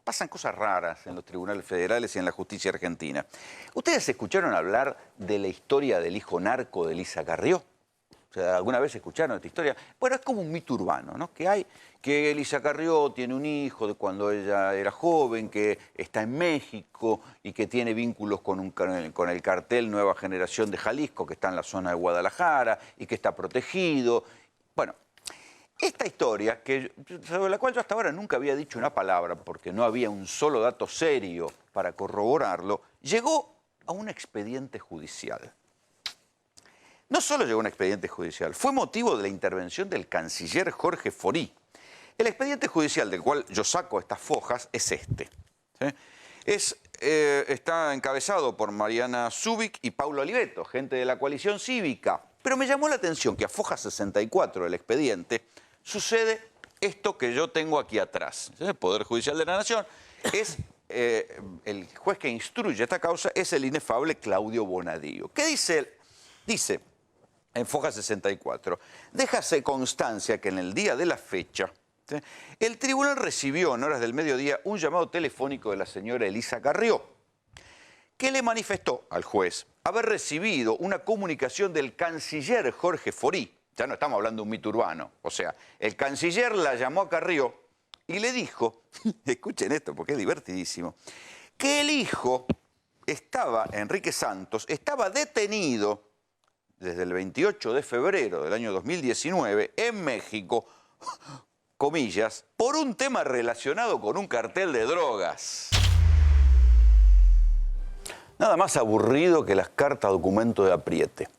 pasan cosas raras en los tribunales federales y en la justicia argentina. ¿Ustedes escucharon hablar de la historia del hijo narco de Elisa Carrió? O sea, ¿alguna vez escucharon esta historia? Bueno, es como un mito urbano, ¿no? Que Elisa Carrió tiene un hijo de cuando ella era joven, que está en México y que tiene vínculos con el cartel Nueva Generación de Jalisco, que está en la zona de Guadalajara y que está protegido. Bueno, esta historia, sobre la cual yo hasta ahora nunca había dicho una palabra porque no había un solo dato serio para corroborarlo, llegó a un expediente judicial. No solo llegó a un expediente judicial, fue motivo de la intervención del canciller Jorge Forí. El expediente judicial del cual yo saco estas fojas es este. ¿Sí? Está encabezado por Mariana Zubik y Paula Oliveto, gente de la coalición cívica. Pero me llamó la atención que a foja 64 del expediente sucede esto que yo tengo aquí atrás. El Poder Judicial de la Nación es... el juez que instruye esta causa es el inefable Claudio Bonadío. ¿Qué dice él? Dice, en foja 64, déjase constancia que en el día de la fecha, ¿sí?, el tribunal recibió en horas del mediodía un llamado telefónico de la señora Elisa Carrió, que le manifestó al juez haber recibido una comunicación del canciller Jorge Forí. Ya no estamos hablando de un mito urbano. O sea, el canciller la llamó a Carrió y le dijo, escuchen esto porque es divertidísimo, que el hijo Enrique Santos, estaba detenido desde el 28 de febrero del año 2019 en México, comillas, por un tema relacionado con un cartel de drogas. Nada más aburrido que las cartas documento de apriete.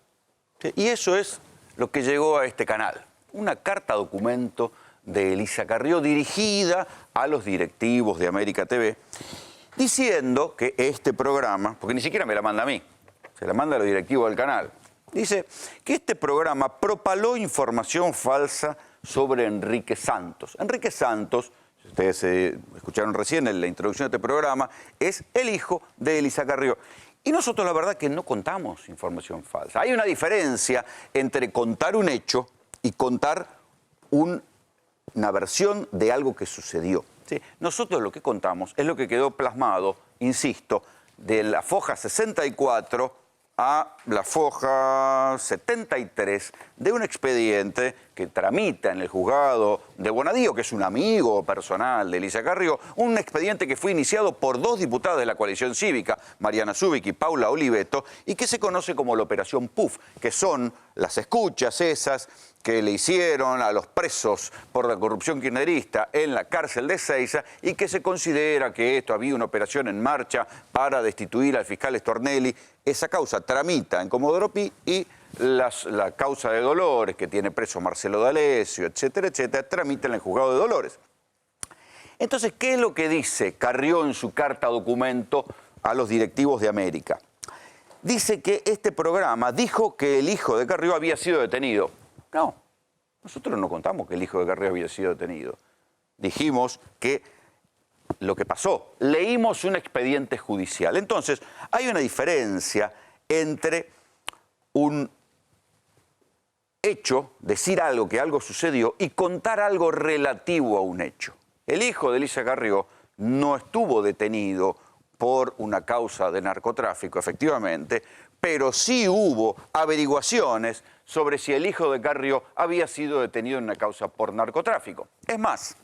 ¿Sí? Y eso es lo que llegó a este canal. Una carta documento de Elisa Carrió dirigida a los directivos de América TV, diciendo que este programa, porque ni siquiera me la manda a mí, se la manda a los directivos del canal, dice que este programa propaló información falsa sobre Enrique Santos. Enrique Santos, ustedes escucharon recién en la introducción de este programa, es el hijo de Elisa Carrió. Y nosotros la verdad que no contamos información falsa. Hay una diferencia entre contar un hecho y contar una versión de algo que sucedió. ¿Sí? Nosotros lo que contamos es lo que quedó plasmado, insisto, de la foja 64 a la foja 73 de un expediente que tramita en el juzgado de Bonadío, que es un amigo personal de Elisa Carrió, un expediente que fue iniciado por dos diputadas de la coalición cívica, Mariana Zubik y Paula Oliveto, y que se conoce como la Operación PUF, que son las escuchas esas que le hicieron a los presos por la corrupción kirchnerista en la cárcel de Ezeiza y que se considera que esto había una operación en marcha para destituir al fiscal Stornelli. Esa causa tramita en Comodoro Pi y la causa de Dolores, que tiene preso Marcelo D'Alessio, etcétera, etcétera, tramita en el juzgado de Dolores. Entonces, ¿qué es lo que dice Carrió en su carta documento a los directivos de América? Dice que este programa dijo que el hijo de Carrió había sido detenido. No, nosotros no contamos que el hijo de Carrió había sido detenido. Dijimos que lo que pasó, leímos un expediente judicial. Entonces, hay una diferencia entre un hecho, decir algo, que algo sucedió, y contar algo relativo a un hecho. El hijo de Elisa Carrió no estuvo detenido por una causa de narcotráfico, efectivamente, pero sí hubo averiguaciones sobre si el hijo de Carrió había sido detenido en una causa por narcotráfico. Es más,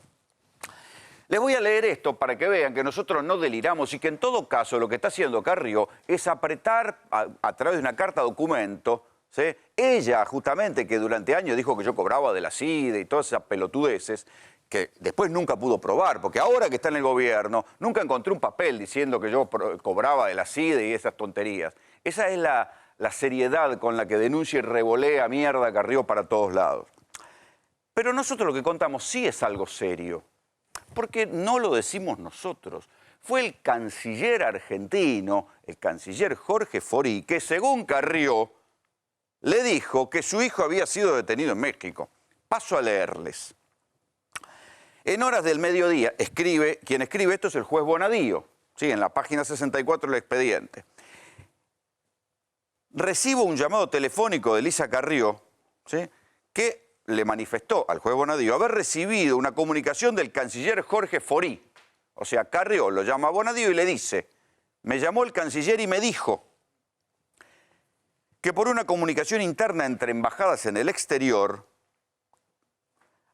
les voy a leer esto para que vean que nosotros no deliramos y que en todo caso lo que está haciendo Carrió es apretar a través de una carta documento, ¿sí? Ella justamente, que durante años dijo que yo cobraba de la CIDE y todas esas pelotudeces, que después nunca pudo probar, porque ahora que está en el gobierno, nunca encontré un papel diciendo que yo cobraba de la CIDE y esas tonterías. Esa es la seriedad con la que denuncia y revolea mierda Carrió para todos lados. Pero nosotros lo que contamos sí es algo serio, porque no lo decimos nosotros. Fue el canciller argentino, el canciller Jorge Forí, que según Carrió le dijo que su hijo había sido detenido en México. Paso a leerles. En horas del mediodía, quien escribe esto es el juez Bonadío, ¿sí? En la página 64 del expediente. Recibo un llamado telefónico de Elisa Carrió, ¿sí?, que le manifestó al juez Bonadío haber recibido una comunicación del canciller Jorge Forí. O sea, Carrió lo llama a Bonadío y le dice, me llamó el canciller y me dijo que por una comunicación interna entre embajadas en el exterior,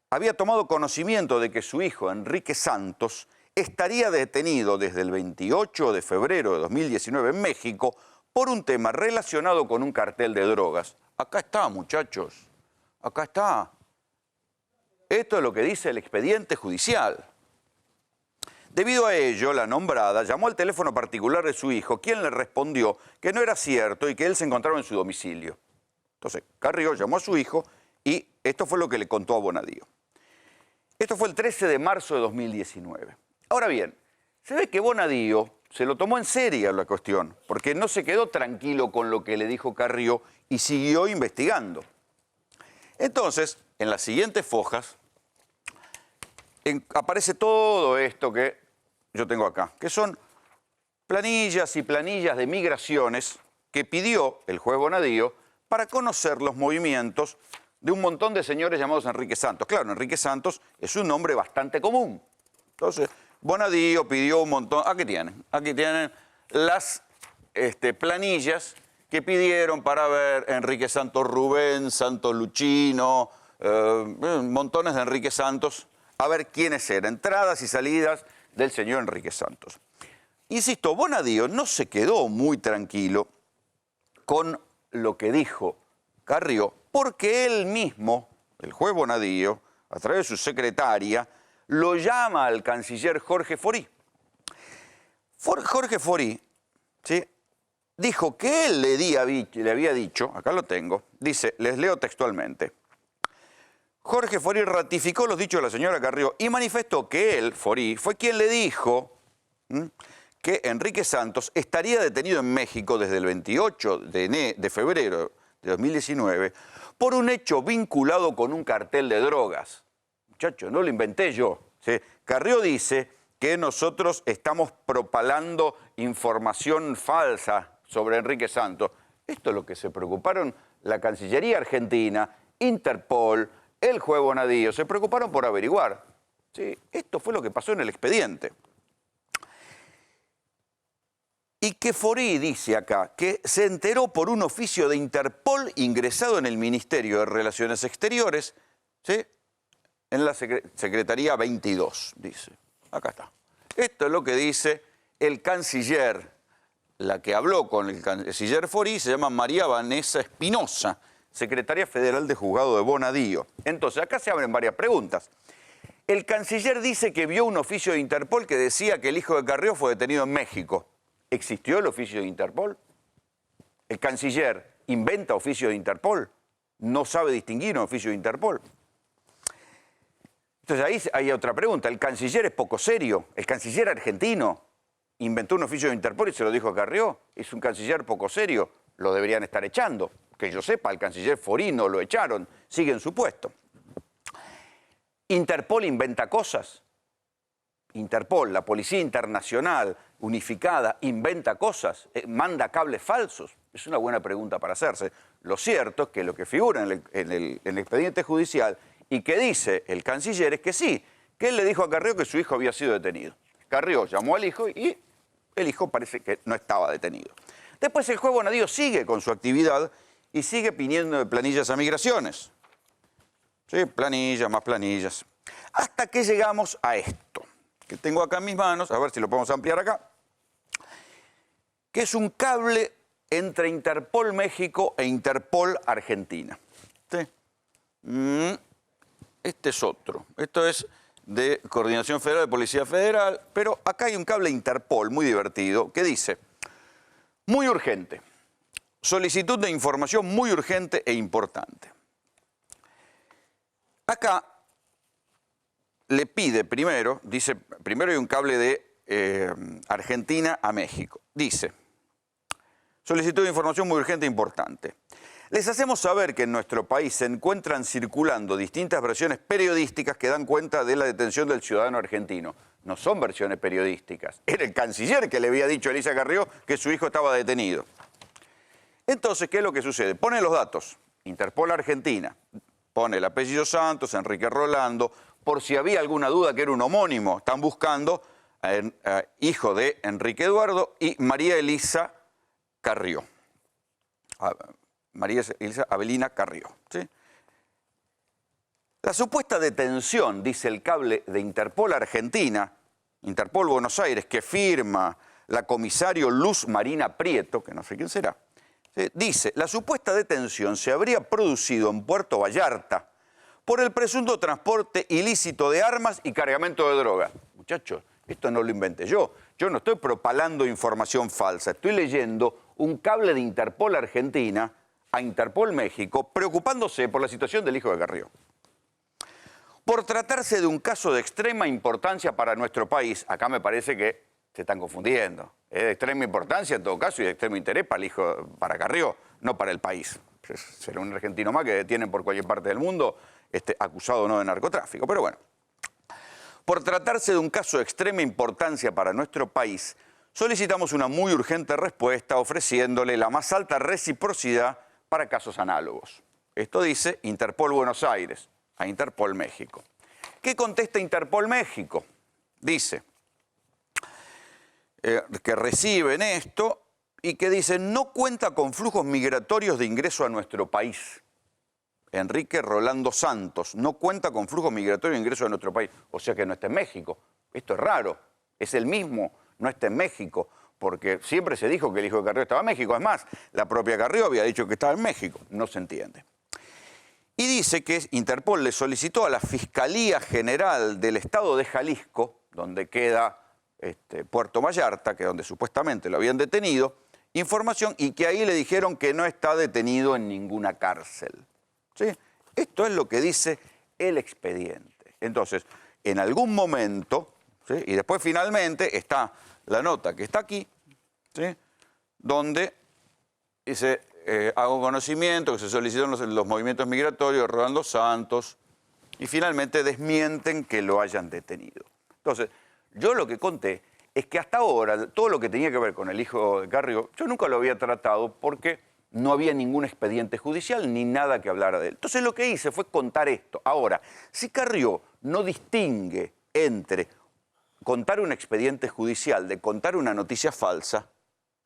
había tomado conocimiento de que su hijo, Enrique Santos, estaría detenido desde el 28 de febrero de 2019 en México por un tema relacionado con un cartel de drogas. Acá está, muchachos, acá está. Esto es lo que dice el expediente judicial. Debido a ello, la nombrada llamó al teléfono particular de su hijo, quien le respondió que no era cierto y que él se encontraba en su domicilio. Entonces, Carrió llamó a su hijo y esto fue lo que le contó a Bonadío. Esto fue el 13 de marzo de 2019. Ahora bien, se ve que Bonadío se lo tomó en serio la cuestión, porque no se quedó tranquilo con lo que le dijo Carrió y siguió investigando. Entonces, en las siguientes fojas, aparece todo esto que yo tengo acá, que son planillas y planillas de migraciones que pidió el juez Bonadío para conocer los movimientos de un montón de señores llamados Enrique Santos. Claro, Enrique Santos es un nombre bastante común. Entonces, Bonadío pidió un montón. Aquí tienen las planillas que pidieron para ver Enrique Santos Rubén, Santos Luchino, montones de Enrique Santos, a ver quiénes eran, entradas y salidas del señor Enrique Santos. Insisto, Bonadío no se quedó muy tranquilo con lo que dijo Carrió, porque él mismo, el juez Bonadío, a través de su secretaria, lo llama al canciller Jorge Forí. Jorge Forí, ¿sí?, dijo que él le había dicho, acá lo tengo, dice, les leo textualmente, Jorge Forí ratificó los dichos de la señora Carrió y manifestó que él, Forí, fue quien le dijo que Enrique Santos estaría detenido en México desde el 28 de febrero de 2019 por un hecho vinculado con un cartel de drogas. Muchachos, no lo inventé yo. ¿Sí? Carrió dice que nosotros estamos propalando información falsa sobre Enrique Santos. Esto es lo que se preocuparon la Cancillería Argentina, Interpol, el juez Bonadío, se preocuparon por averiguar. ¿Sí? Esto fue lo que pasó en el expediente. Y que Forí dice acá que se enteró por un oficio de Interpol ingresado en el Ministerio de Relaciones Exteriores, ¿sí?, en la Secretaría 22, dice. Acá está. Esto es lo que dice el canciller. La que habló con el canciller Forí se llama María Vanessa Espinosa, secretaria federal de juzgado de Bonadío. Entonces, acá se abren varias preguntas. El canciller dice que vio un oficio de Interpol que decía que el hijo de Carrió fue detenido en México. ¿Existió el oficio de Interpol? ¿El canciller inventa oficio de Interpol? ¿No sabe distinguir un oficio de Interpol? Entonces ahí hay otra pregunta. ¿El canciller es poco serio? ¿El canciller argentino inventó un oficio de Interpol y se lo dijo a Carrió? ¿Es un canciller poco serio? Lo deberían estar echando. Que yo sepa, el canciller Forí no lo echaron, sigue en su puesto. ¿Interpol inventa cosas? Interpol, la Policía Internacional Unificada, inventa cosas, manda cables falsos. Es una buena pregunta para hacerse. Lo cierto es que lo que figura en el expediente judicial y que dice el canciller es que sí, que él le dijo a Carrió que su hijo había sido detenido. Carrió llamó al hijo y el hijo parece que no estaba detenido. Después el juez Bonadío sigue con su actividad y sigue pidiendo planillas a migraciones. Sí, planillas, más planillas. Hasta que llegamos a esto, que tengo acá en mis manos, a ver si lo podemos ampliar acá, que es un cable entre Interpol México e Interpol Argentina. ¿Sí? Este es otro. Esto es de Coordinación Federal de Policía Federal, pero acá hay un cable Interpol muy divertido que dice, muy urgente, solicitud de información muy urgente e importante. Acá le pide primero, dice, primero hay un cable de Argentina a México. Dice, solicitud de información muy urgente e importante. Les hacemos saber que en nuestro país se encuentran circulando distintas versiones periodísticas que dan cuenta de la detención del ciudadano argentino. No son versiones periodísticas. Era el canciller que le había dicho a Elisa Carrió que su hijo estaba detenido. Entonces, ¿qué es lo que sucede? Pone los datos. Interpol Argentina. Pone el apellido Santos, Enrique Rolando. Por si había alguna duda que era un homónimo. Están buscando hijo de Enrique Eduardo, y María Elisa Carrió. María Elisa Avelina Carrió. ¿Sí? La supuesta detención, dice el cable de Interpol Argentina, Interpol Buenos Aires, que firma la comisario Luz Marina Prieto, que no sé quién será, dice, la supuesta detención se habría producido en Puerto Vallarta por el presunto transporte ilícito de armas y cargamento de droga. Muchachos, esto no lo inventé yo. Yo no estoy propalando información falsa. Estoy leyendo un cable de Interpol Argentina a Interpol México, preocupándose por la situación del hijo de Carrió. Por tratarse de un caso de extrema importancia para nuestro país, acá me parece que se están confundiendo. Es de extrema importancia en todo caso y de extremo interés para Carrió, no para el país. Será un argentino más que detienen por cualquier parte del mundo, acusado o no de narcotráfico. Pero bueno, por tratarse de un caso de extrema importancia para nuestro país, solicitamos una muy urgente respuesta ofreciéndole la más alta reciprocidad para casos análogos. Esto dice Interpol Buenos Aires a Interpol México. ¿Qué contesta Interpol México? Dice que reciben esto y que dice no cuenta con flujos migratorios de ingreso a nuestro país. Enrique Rolando Santos no cuenta con flujos migratorios de ingreso a nuestro país. O sea que no está en México. Esto es raro. Es el mismo, no está en México. Porque siempre se dijo que el hijo de Carrió estaba en México. Es más, la propia Carrió había dicho que estaba en México. No se entiende. Y dice que Interpol le solicitó a la Fiscalía General del Estado de Jalisco, donde queda Puerto Vallarta, que es donde supuestamente lo habían detenido, información y que ahí le dijeron que no está detenido en ninguna cárcel. ¿Sí? Esto es lo que dice el expediente. Entonces, en algún momento, ¿sí? Y después finalmente está la nota que está aquí, ¿sí? Donde dice, hago conocimiento que se solicitaron los movimientos migratorios de Rolando Santos y finalmente desmienten que lo hayan detenido. Entonces, yo lo que conté es que hasta ahora todo lo que tenía que ver con el hijo de Carrió, yo nunca lo había tratado porque no había ningún expediente judicial ni nada que hablara de él. Entonces lo que hice fue contar esto. Ahora, si Carrió no distingue entre contar un expediente judicial de contar una noticia falsa,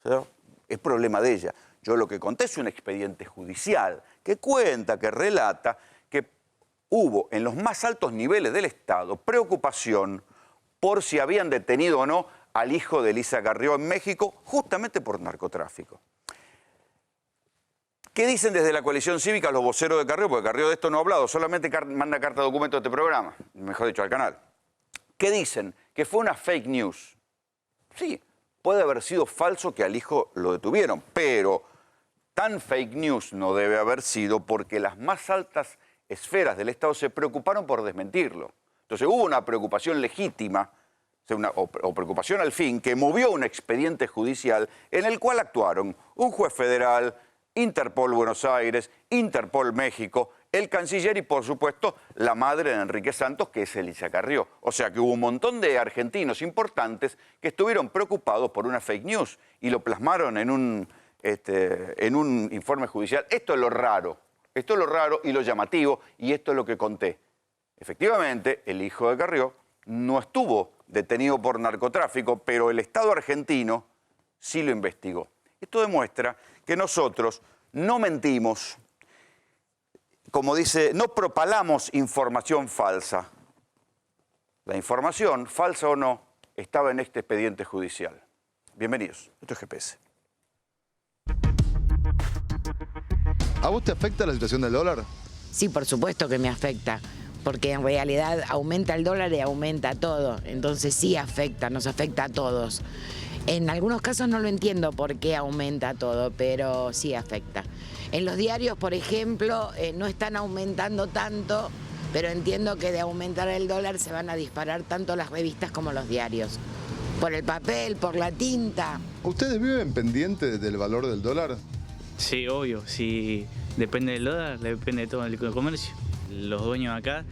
¿sí? Es problema de ella. Yo lo que conté es un expediente judicial que cuenta, que relata que hubo en los más altos niveles del Estado preocupación por si habían detenido o no al hijo de Elisa Carrió en México justamente por narcotráfico. ¿Qué dicen desde la coalición cívica los voceros de Carrió? Porque Carrió de esto no ha hablado, solamente manda carta de documento a este programa, mejor dicho, al canal. ¿Qué dicen? Que fue una fake news. Sí, puede haber sido falso que al hijo lo detuvieron, pero tan fake news no debe haber sido porque las más altas esferas del Estado se preocuparon por desmentirlo. Entonces hubo una preocupación legítima, o preocupación al fin, que movió un expediente judicial en el cual actuaron un juez federal, Interpol Buenos Aires, Interpol México, el canciller y, por supuesto, la madre de Enrique Santos, que es Elisa Carrió. O sea que hubo un montón de argentinos importantes que estuvieron preocupados por una fake news y lo plasmaron en un informe judicial. Esto es lo raro y lo llamativo, y esto es lo que conté. Efectivamente, el hijo de Carrió no estuvo detenido por narcotráfico, pero el Estado argentino sí lo investigó. Esto demuestra que nosotros no mentimos, como dice, no propalamos información falsa. La información, falsa o no, estaba en este expediente judicial. Bienvenidos, esto es GPS. ¿A vos te afecta la situación del dólar? Sí, por supuesto que me afecta, porque en realidad aumenta el dólar y aumenta todo. Entonces sí afecta, nos afecta a todos. En algunos casos no lo entiendo por qué aumenta todo, pero sí afecta. En los diarios, por ejemplo, no están aumentando tanto, pero entiendo que de aumentar el dólar se van a disparar tanto las revistas como los diarios. Por el papel, por la tinta. ¿Ustedes viven pendientes del valor del dólar? Sí, obvio. Si depende del dólar, depende de todo el comercio. Los dueños acá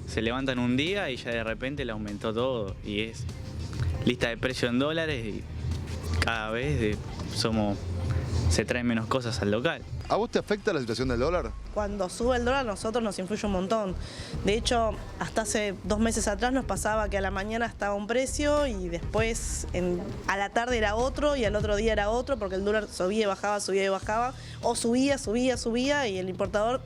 se levantan un día y ya de repente le aumentó todo. Y es lista de precios en dólares y cada vez somos se traen menos cosas al local. ¿A vos te afecta la situación del dólar? Cuando sube el dólar a nosotros nos influye un montón. De hecho, hasta hace 2 meses atrás nos pasaba que a la mañana estaba un precio y después a la tarde era otro y al otro día era otro, porque el dólar subía y bajaba, subía y bajaba, o subía y el importador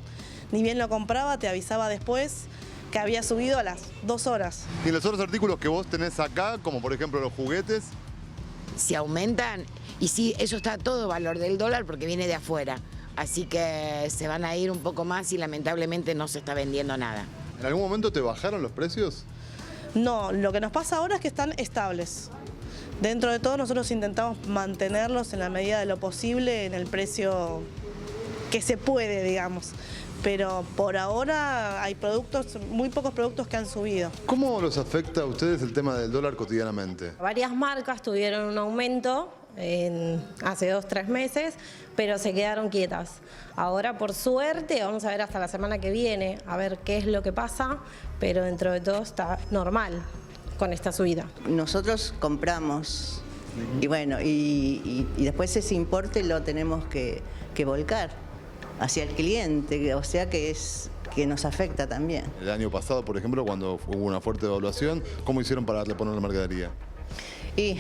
ni bien lo compraba, te avisaba después que había subido a las 2 horas. Y los otros artículos que vos tenés acá, como por ejemplo los juguetes, Si aumentan, y sí, eso está a todo valor del dólar porque viene de afuera. Así que se van a ir un poco más y lamentablemente no se está vendiendo nada. ¿en algún momento te bajaron los precios? No, lo que nos pasa ahora es que están estables. Dentro de todo nosotros intentamos mantenerlos en la medida de lo posible en el precio que se puede, digamos. Pero por ahora hay productos, muy pocos productos que han subido. ¿Cómo los afecta a ustedes el tema del dólar cotidianamente? Varias marcas tuvieron un aumento hace 2 o 3 meses, pero se quedaron quietas. Ahora, por suerte, vamos a ver hasta la semana que viene, a ver qué es lo que pasa, pero dentro de todo está normal con esta subida. Nosotros compramos y bueno, y después ese importe lo tenemos que volcar hacia el cliente, o sea que nos afecta también. El año pasado, por ejemplo, cuando hubo una fuerte devaluación, ¿cómo hicieron para darle poner la mercadería? Y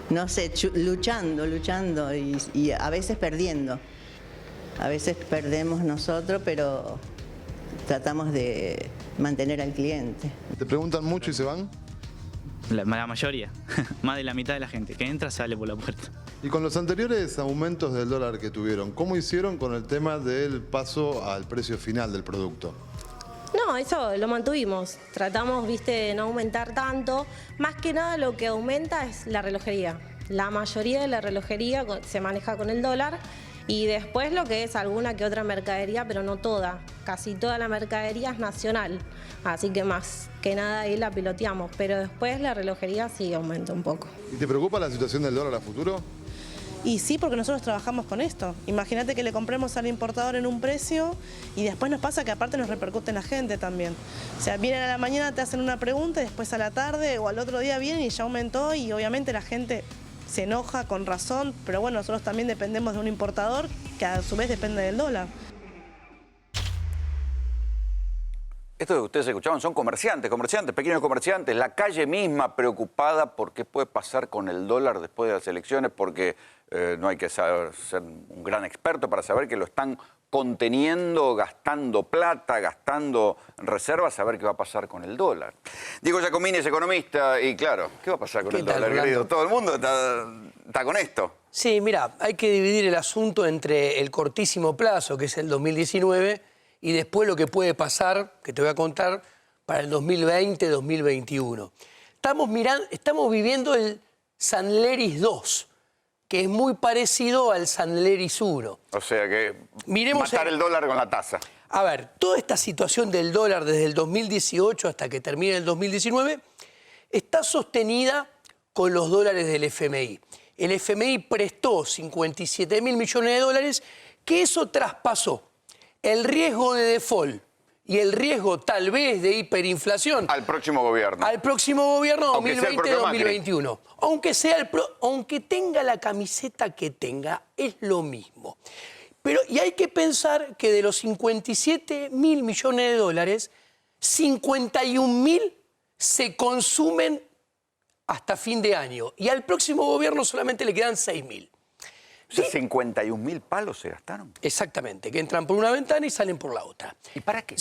no sé, luchando y a veces perdiendo. A veces perdemos nosotros, pero tratamos de mantener al cliente. ¿Te preguntan mucho y se van? La mayoría, más de la mitad de la gente que entra sale por la puerta. Y con los anteriores aumentos del dólar que tuvieron, ¿cómo hicieron con el tema del paso al precio final del producto? No, eso lo mantuvimos. Tratamos, de no aumentar tanto. Más que nada lo que aumenta es la relojería. La mayoría de la relojería se maneja con el dólar y después lo que es alguna que otra mercadería, pero no toda. Casi toda la mercadería es nacional, así que más que nada ahí la piloteamos. Pero después la relojería sí aumenta un poco. ¿Y te preocupa la situación del dólar a futuro? Y sí, porque nosotros trabajamos con esto. Imagínate que le compremos al importador en un precio y después nos pasa que aparte nos repercute en la gente también. O sea, vienen a la mañana, te hacen una pregunta y después a la tarde o al otro día vienen y ya aumentó y obviamente la gente se enoja con razón, pero bueno, nosotros también dependemos de un importador que a su vez depende del dólar. Estos que ustedes escuchaban son comerciantes, pequeños comerciantes, la calle misma preocupada por qué puede pasar con el dólar después de las elecciones, porque no hay que ser un gran experto para saber que lo están conteniendo, gastando plata, gastando reservas, a ver qué va a pasar con el dólar. Diego Giacomini es economista y claro, ¿qué va a pasar con el dólar, querido? Todo el mundo está con esto. Sí, mira, hay que dividir el asunto entre el cortísimo plazo, que es el 2019, y después lo que puede pasar, que te voy a contar, para el 2020-2021. Estamos viviendo el Sanleris 2, que es muy parecido al Sanleris 1. O sea que Miremos matar el dólar con la tasa. A ver, toda esta situación del dólar desde el 2018 hasta que termine el 2019 está sostenida con los dólares del FMI. El FMI prestó 57.000 millones de dólares, que eso traspasó el riesgo de default y el riesgo tal vez de hiperinflación Al próximo gobierno. al próximo gobierno Aunque sea el propio Macri. 2020-2021. Aunque tenga la camiseta que tenga, es lo mismo. Y hay que pensar que de los 57.000 millones de dólares, 51.000 se consumen hasta fin de año. Y al próximo gobierno solamente le quedan 6.000. O sea, 51.000 palos se gastaron. Exactamente, que entran por una ventana y salen por la otra. ¿Y para qué?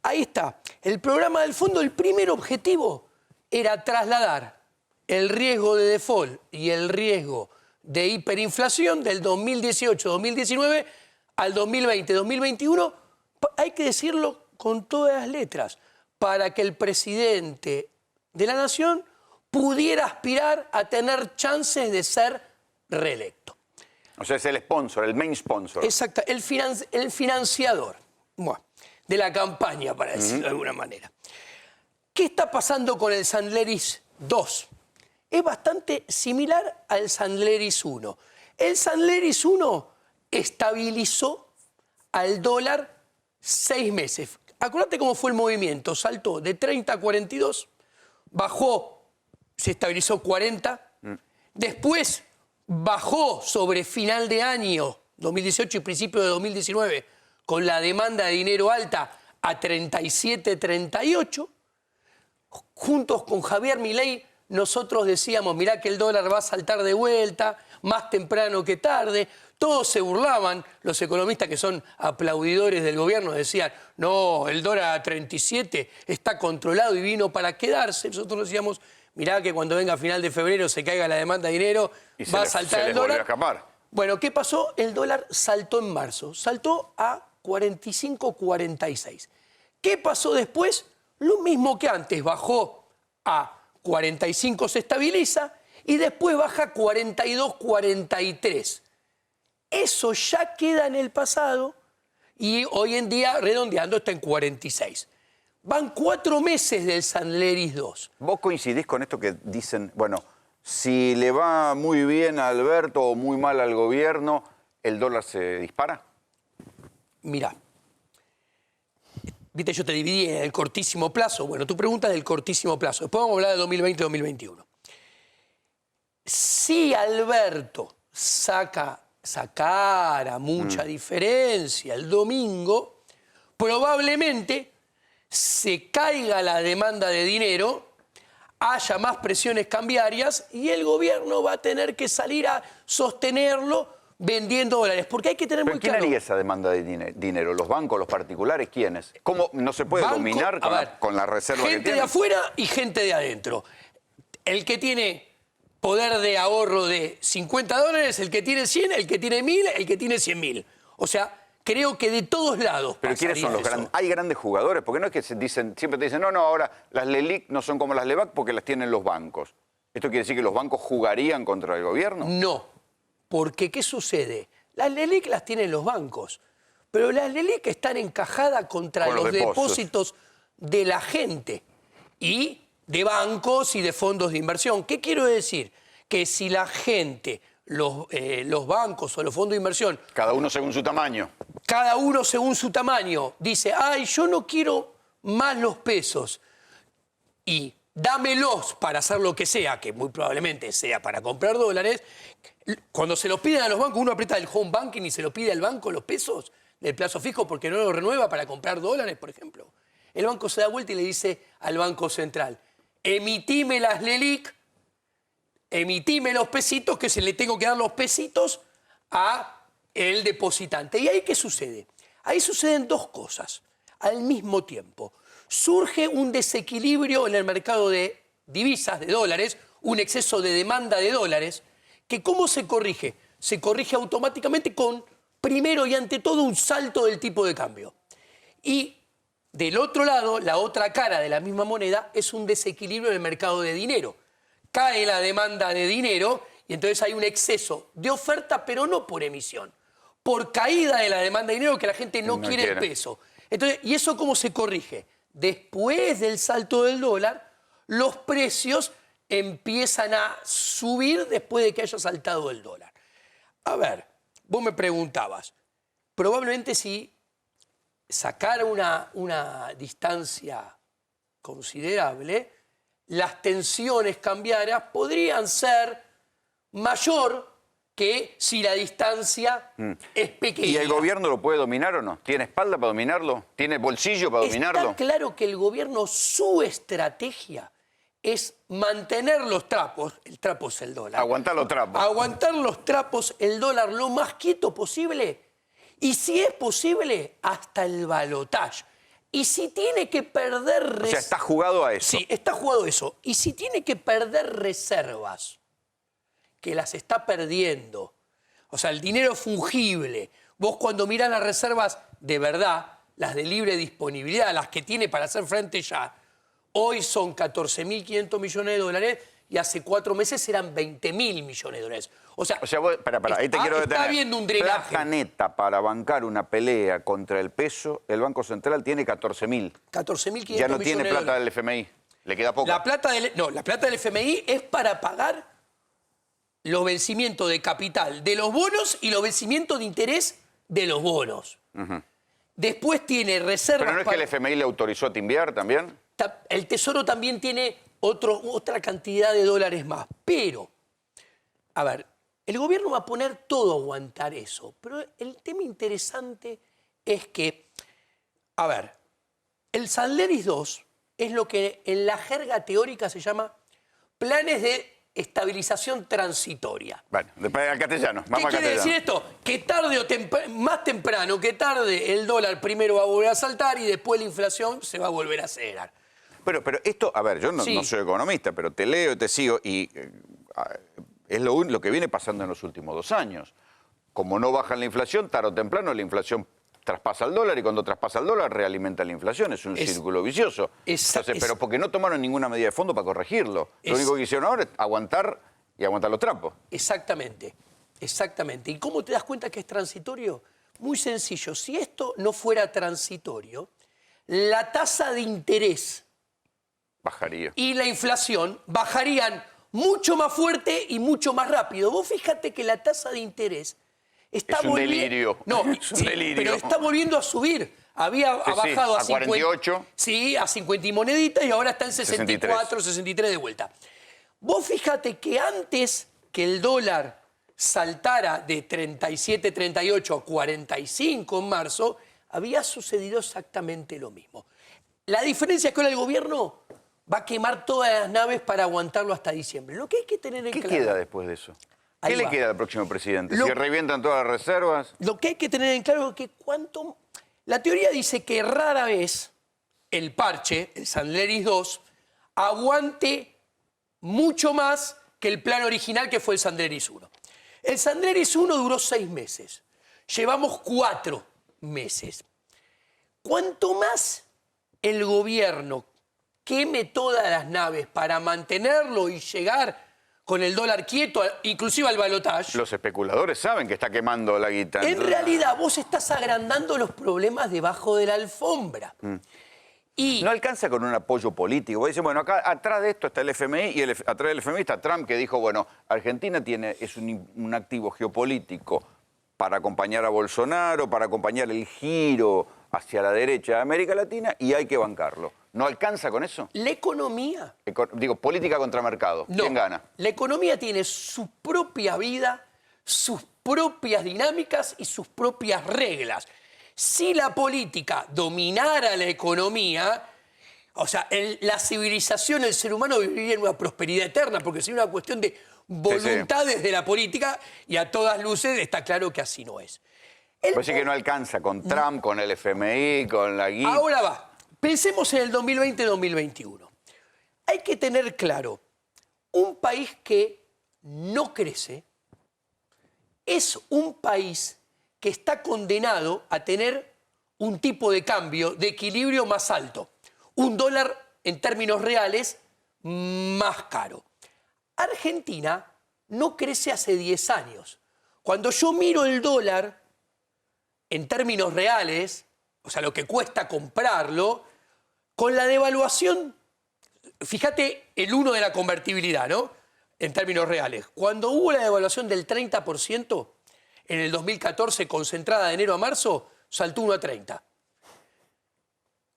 Ahí está. El programa del fondo, el primer objetivo era trasladar el riesgo de default y el riesgo de hiperinflación del 2018-2019 al 2020-2021, hay que decirlo con todas las letras, para que el presidente de la nación pudiera aspirar a tener chances de ser reelecto. O sea, es el sponsor, el main sponsor. Exacto, el financiador de la campaña, para decirlo de alguna manera. ¿Qué está pasando con el Sanleris 2? Es bastante similar al Sanleris 1. El Sanleris 1 estabilizó al dólar 6 meses. Acuérdate cómo fue el movimiento. Saltó de 30 a 42, bajó, se estabilizó 40, después bajó sobre final de año 2018 y principio de 2019 con la demanda de dinero alta a 37, 38. Juntos con Javier Milei nosotros decíamos, mirá que el dólar va a saltar de vuelta, más temprano que tarde. Todos se burlaban, los economistas que son aplaudidores del gobierno decían, no, el dólar a 37 está controlado y vino para quedarse. Nosotros decíamos, mirá que cuando venga a final de febrero se caiga la demanda de dinero, Y va a saltar el dólar. A escapar. Bueno, ¿qué pasó? El dólar saltó en marzo, saltó a 45,46. ¿Qué pasó después? Lo mismo que antes, bajó a 45, se estabiliza, y después baja a 42,43. Eso ya queda en el pasado y hoy en día, redondeando, está en 46. Van 4 meses del San Leris 2. ¿Vos coincidís con esto que dicen, bueno, si le va muy bien a Alberto o muy mal al gobierno, el dólar se dispara? Mirá, viste, yo te dividí en el cortísimo plazo. Bueno, tu pregunta es del cortísimo plazo. Después vamos a hablar de 2020-2021. Si Alberto sacara mucha diferencia el domingo, probablemente se caiga la demanda de dinero, haya más presiones cambiarias y el gobierno va a tener que salir a sostenerlo vendiendo dólares. Porque hay que tener muy ¿Quién claro... haría esa demanda de dinero? ¿Los bancos, los particulares? ¿Quiénes? ¿Cómo no se puede Banco, dominar a ver, con la reserva que gente tiene? de afuera y gente de adentro. El que tiene poder de ahorro de $50, el que tiene 100, el que tiene 1000, el que tiene 100.000. O sea, creo que de todos lados. ¿Pero quiénes son los grandes? ¿Hay grandes jugadores? Porque no es que siempre te dicen, no, ahora las LELIQ no son como las LEVAC porque las tienen los bancos. ¿Esto quiere decir que los bancos jugarían contra el gobierno? No, porque ¿qué sucede? Las LELIQ las tienen los bancos, pero las LELIQ están encajadas contra Con los depósitos de la gente y de bancos y de fondos de inversión. ¿Qué quiero decir? Que si la gente, los bancos o los fondos de inversión... Cada uno según su tamaño. Cada uno según su tamaño dice, ay, yo no quiero más los pesos y dámelos para hacer lo que sea, que muy probablemente sea para comprar dólares. Cuando se los piden a los bancos, uno aprieta el home banking y se lo pide al banco los pesos del plazo fijo porque no lo renueva para comprar dólares, por ejemplo. El banco se da vuelta y le dice al Banco Central, emitime las LELIQ, emitime los pesitos, que se le tengo que dar los pesitos a el depositante. ¿Y ahí qué sucede? Ahí suceden dos cosas al mismo tiempo. Surge un desequilibrio en el mercado de divisas, de dólares, un exceso de demanda de dólares, que ¿cómo se corrige? Se corrige automáticamente con, primero y ante todo, un salto del tipo de cambio. Y del otro lado, la otra cara de la misma moneda es un desequilibrio en el mercado de dinero. Cae la demanda de dinero y entonces hay un exceso de oferta, pero no por emisión, por caída de la demanda de dinero, que la gente no quiere el peso. Entonces, ¿y eso cómo se corrige? Después del salto del dólar, los precios empiezan a subir después de que haya saltado el dólar. A ver, vos me preguntabas, probablemente si sacara una distancia considerable, las tensiones cambiarias podrían ser mayor que si la distancia es pequeña. ¿Y el gobierno lo puede dominar o no? ¿Tiene espalda para dominarlo? ¿Tiene bolsillo para dominarlo? Está claro que el gobierno, su estrategia es mantener los trapos, el trapo es el dólar. Aguantar los trapos. Aguantar los trapos, el dólar, lo más quieto posible. Y si es posible, hasta el balotaje. Y si tiene que perder... O sea, está jugado a eso. Sí, está jugado a eso. Y si tiene que perder reservas, que las está perdiendo, o sea, el dinero fungible, vos cuando mirás las reservas de verdad, las de libre disponibilidad, las que tiene para hacer frente ya, hoy son 14.500 millones de dólares y hace 4 meses eran 20.000 millones de dólares. O sea vos, para, ahí te quiero detener. Está habiendo un drenaje. Plata neta para bancar una pelea contra el peso, el Banco Central tiene 14.000. 14.500 Ya no millones tiene de plata dólares. del FMI. Le queda poco. La plata del FMI es para pagar los vencimientos de capital de los bonos y los vencimientos de interés de los bonos. Después tiene reservas... ¿Pero no es que el FMI le autorizó a timbiar también? El Tesoro también tiene otra cantidad de dólares más. Pero, a ver, El gobierno va a poner todo a aguantar eso. Pero el tema interesante es que, a ver, el Salderis 2 es lo que en la jerga teórica se llama planes de estabilización transitoria. Bueno, después al castellano. Vamos ¿Qué al quiere castellano. decir esto? Que tarde o más temprano que tarde el dólar primero va a volver a saltar y después la inflación se va a volver a acelerar. Pero esto, a ver, yo no, Sí. no soy economista, pero te leo y te sigo y es lo que viene pasando en los últimos 2 años. Como no baja la inflación, tarde o temprano la inflación traspasa al dólar y cuando traspasa al dólar realimenta la inflación. Es un círculo vicioso. Entonces, pero porque no tomaron ninguna medida de fondo para corregirlo. Lo único que hicieron ahora es aguantar y aguantar los trapos. Exactamente, exactamente. ¿Y cómo te das cuenta que es transitorio? Muy sencillo. Si esto no fuera transitorio, la tasa de interés Bajaría. y la inflación bajarían mucho más fuerte y mucho más rápido. Vos fíjate que la tasa de interés está Es un delirio. No, Es un sí, delirio. pero está volviendo a subir. Ha bajado a 48. Sí, a 50 y moneditas y ahora está en 64, 63 de vuelta. Vos fíjate que antes que el dólar saltara de 37, 38 a 45 en marzo, había sucedido exactamente lo mismo. La diferencia es que ahora el gobierno va a quemar todas las naves para aguantarlo hasta diciembre. Lo que hay que tener en ¿Qué claro... queda después de eso? Ahí ¿Qué le va. queda al próximo presidente? Lo- Si revientan todas las reservas. Lo que hay que tener en claro es que cuánto... La teoría dice que rara vez el parche, el Salderis 2, aguante mucho más que el plan original que fue el Salderis 1. El Salderis 1 duró 6 meses. Llevamos 4 meses. Cuanto más el gobierno queme todas las naves para mantenerlo y llegar con el dólar quieto, inclusive al balotaje, Los especuladores saben que está quemando la guita. en Entonces, realidad vos estás agrandando los problemas debajo de la alfombra. Y no alcanza con un apoyo político. Vos dicen, bueno, acá atrás de esto está el FMI y atrás del FMI está Trump que dijo, bueno, Argentina es un activo geopolítico para acompañar a Bolsonaro, para acompañar el giro hacia la derecha de América Latina y hay que bancarlo. ¿No alcanza con eso? la economía... Digo, política contra mercado. No, ¿Quién gana? la economía tiene su propia vida, sus propias dinámicas y sus propias reglas. Si la política dominara la economía, o sea, la civilización, el ser humano viviría en una prosperidad eterna, porque sería una cuestión de voluntades de la política y a todas luces está claro que así no es. Pues sí que no alcanza con Trump, con el FMI, con la guita. Ahora va, pensemos en el 2020-2021. Hay que tener claro, un país que no crece es un país que está condenado a tener un tipo de cambio de equilibrio más alto. Un dólar, en términos reales, más caro. Argentina no crece hace 10 años. Cuando yo miro el dólar en términos reales, o sea, lo que cuesta comprarlo, con la devaluación, fíjate el 1 de la convertibilidad, ¿no? En términos reales. Cuando hubo la devaluación del 30%, en el 2014, concentrada de enero a marzo, saltó 1 a 30.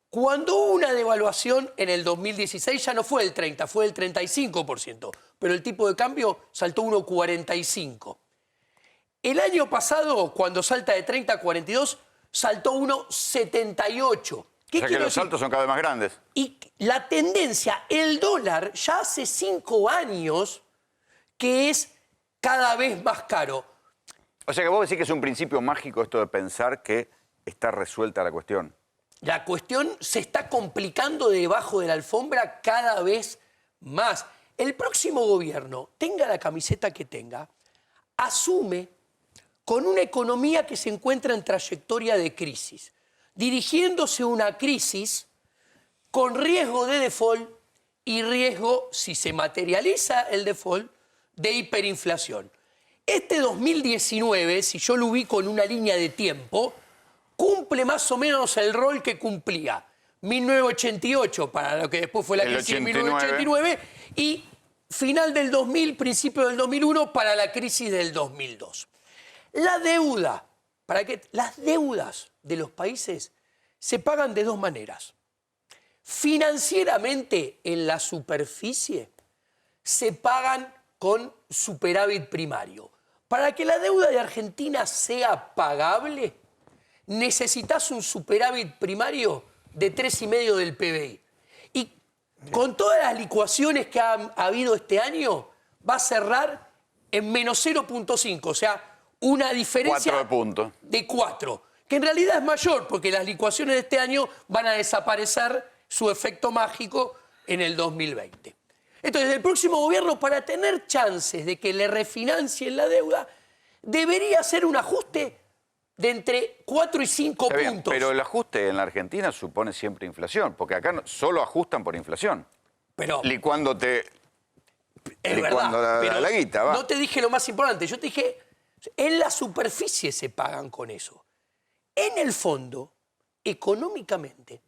Cuando hubo una devaluación en el 2016 ya no fue el 30, fue el 35%, pero el tipo de cambio saltó 1,45. El año pasado, cuando salta de 30 a 42, saltó 1,78. O sea que los saltos son cada vez más grandes. Y la tendencia, el dólar ya hace 5 años que es cada vez más caro. O sea que vos decís que es un principio mágico esto de pensar que está resuelta la cuestión. La cuestión se está complicando debajo de la alfombra cada vez más. El próximo gobierno, tenga la camiseta que tenga, asume con una economía que se encuentra en trayectoria de crisis, dirigiéndose a una crisis con riesgo de default y riesgo, si se materializa el default, de hiperinflación. Este 2019, si yo lo ubico en una línea de tiempo, cumple más o menos el rol que cumplía 1988, para lo que después fue la El crisis de 89. 1989, y final del 2000, principio del 2001, para la crisis del 2002. La deuda, las deudas de los países se pagan de dos maneras. Financieramente, en la superficie, se pagan con superávit primario. para que la deuda de Argentina sea pagable, necesitas un superávit primario de 3,5 del PBI. Y con todas las licuaciones que ha habido este año, va a cerrar en menos 0,5, o sea, una diferencia 4 puntos. de 4, que en realidad es mayor, porque las licuaciones de este año van a desaparecer su efecto mágico en el 2020. Entonces, el próximo gobierno, para tener chances de que le refinancien la deuda, debería hacer un ajuste de entre 4 y 5 Está bien, puntos. pero el ajuste en la Argentina supone siempre inflación, porque acá solo ajustan por inflación. Pero Licuándote, es licuando verdad, pero la guita, va. no te dije lo más importante. Yo te dije, en la superficie se pagan con eso. En el fondo, económicamente,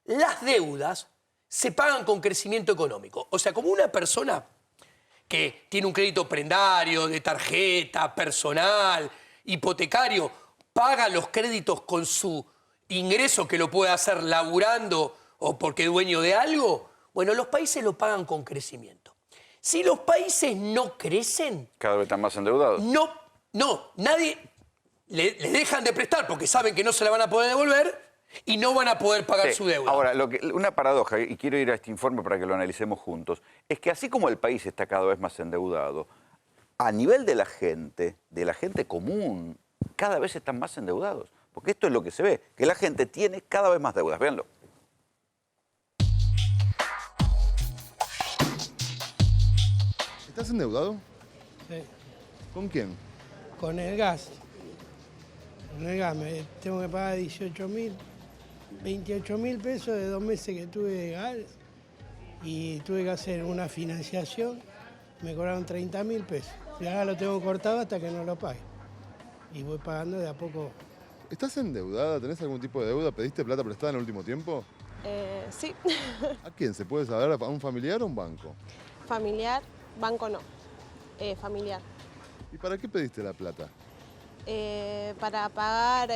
las deudas se pagan con crecimiento económico. O sea, como una persona que tiene un crédito prendario, de tarjeta, personal, hipotecario, paga los créditos con su ingreso que lo puede hacer laburando o porque es dueño de algo, bueno, los países lo pagan con crecimiento. Si los países no crecen, Cada vez están más endeudados. nadie les dejan de prestar porque saben que no se la van a poder devolver y no van a poder pagar Sí. su deuda. Ahora, una paradoja, y quiero ir a este informe para que lo analicemos juntos, es que así como el país está cada vez más endeudado, a nivel de la gente común, cada vez están más endeudados. Porque esto es lo que se ve, que la gente tiene cada vez más deudas. Véanlo. ¿Estás endeudado? Sí, ¿Con quién? con el gas. Con el gas me tengo que pagar 18.000, 28.000 pesos de 2 meses que tuve de gas y tuve que hacer una financiación, me cobraron 30.000 pesos. Y ahora lo tengo cortado hasta que no lo pague. Y voy pagando de a poco. ¿Estás endeudada? ¿Tenés algún tipo de deuda? ¿Pediste plata prestada en el último tiempo? Sí, ¿A quién? ¿Se puede saber? ¿A un familiar o a un banco? familiar, banco no, familiar. ¿Y para qué pediste la plata? Para pagar,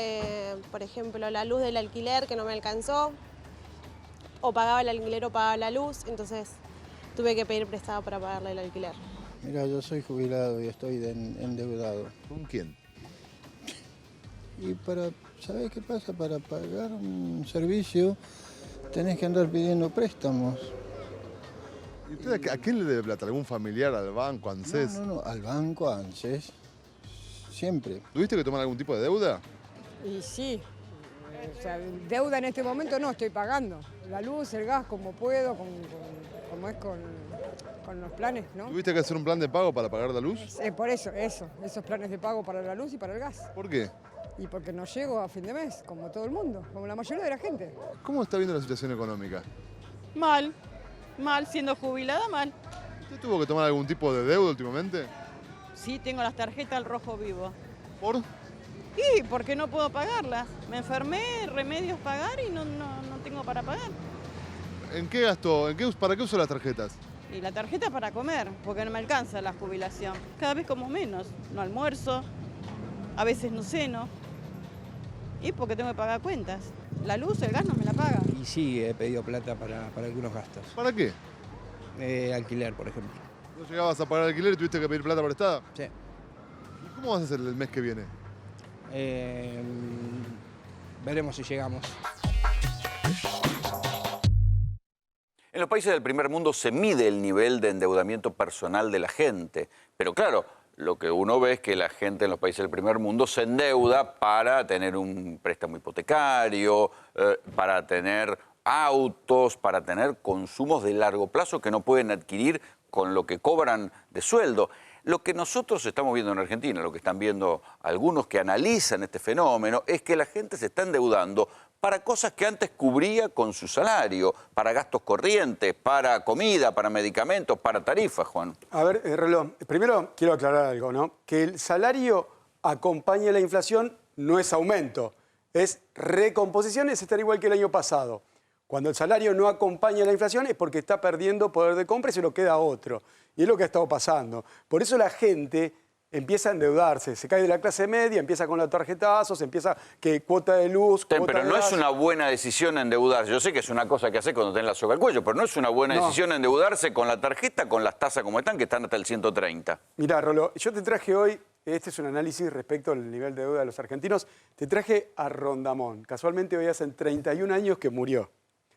por ejemplo, la luz del alquiler que no me alcanzó, o pagaba el alquiler o pagaba la luz, entonces tuve que pedir prestado para pagarle el alquiler. Mira, yo soy jubilado y estoy endeudado. ¿Con quién? Y ¿sabes qué pasa? Para pagar un servicio tenés que andar pidiendo préstamos. ¿Y usted a quién le debe plata? ¿Algún familiar, al banco, a ANSES? No, al banco, a ANSES, siempre. ¿Tuviste que tomar algún tipo de deuda? Y sí, o sea, deuda en este momento no estoy pagando. La luz, el gas, como puedo, como es con los planes, ¿no? ¿Tuviste que hacer un plan de pago para pagar la luz? Por eso, esos planes de pago para la luz y para el gas. ¿Por qué? Y porque no llego a fin de mes, como todo el mundo, como la mayoría de la gente. ¿Cómo está viendo la situación económica? Mal, siendo jubilada, mal. ¿Usted tuvo que tomar algún tipo de deuda últimamente? Sí, tengo las tarjetas al rojo vivo. ¿Por? ¿Y por qué no puedo pagarlas? Me enfermé, remedios pagar y no tengo para pagar. ¿En qué gastó? ¿Para qué usó las tarjetas? Y la tarjeta para comer, porque no me alcanza la jubilación. Cada vez como menos. No almuerzo, a veces no ceno. Y porque tengo que pagar cuentas. La luz, el gas no me la paga. Y sí, he pedido plata para algunos gastos. ¿Para qué? Alquiler, por ejemplo. ¿No llegabas a pagar alquiler y tuviste que pedir plata prestada? Sí. ¿Y cómo vas a hacer el mes que viene? Veremos si llegamos. En los países del primer mundo se mide el nivel de endeudamiento personal de la gente. Pero claro, lo que uno ve es que la gente en los países del primer mundo se endeuda para tener un préstamo hipotecario, para tener autos, para tener consumos de largo plazo que no pueden adquirir con lo que cobran de sueldo. Lo que nosotros estamos viendo en Argentina, lo que están viendo algunos que analizan este fenómeno, es que la gente se está endeudando para cosas que antes cubría con su salario, para gastos corrientes, para comida, para medicamentos, para tarifas, Juan. A ver, Reloj, primero quiero aclarar algo, ¿no? Que el salario acompañe la inflación no es aumento, es recomposición, es estar igual que el año pasado. Cuando el salario no acompaña la inflación es porque está perdiendo poder de compra y se lo queda a otro. Y es lo que ha estado pasando. Por eso la gente empieza a endeudarse, se cae de la clase media, empieza con los tarjetazos, empieza que cuota de luz, cuota Pero de no gas. es una buena decisión endeudarse. Yo sé que es una cosa que hace cuando tenés la soga al cuello, pero no es una buena decisión endeudarse con la tarjeta, con las tasas como están, que están hasta el 130. Mirá, Rolo, yo te traje hoy este es un análisis respecto al nivel de deuda de los argentinos. Te traje a Rondamón. Casualmente hoy hacen 31 años que murió.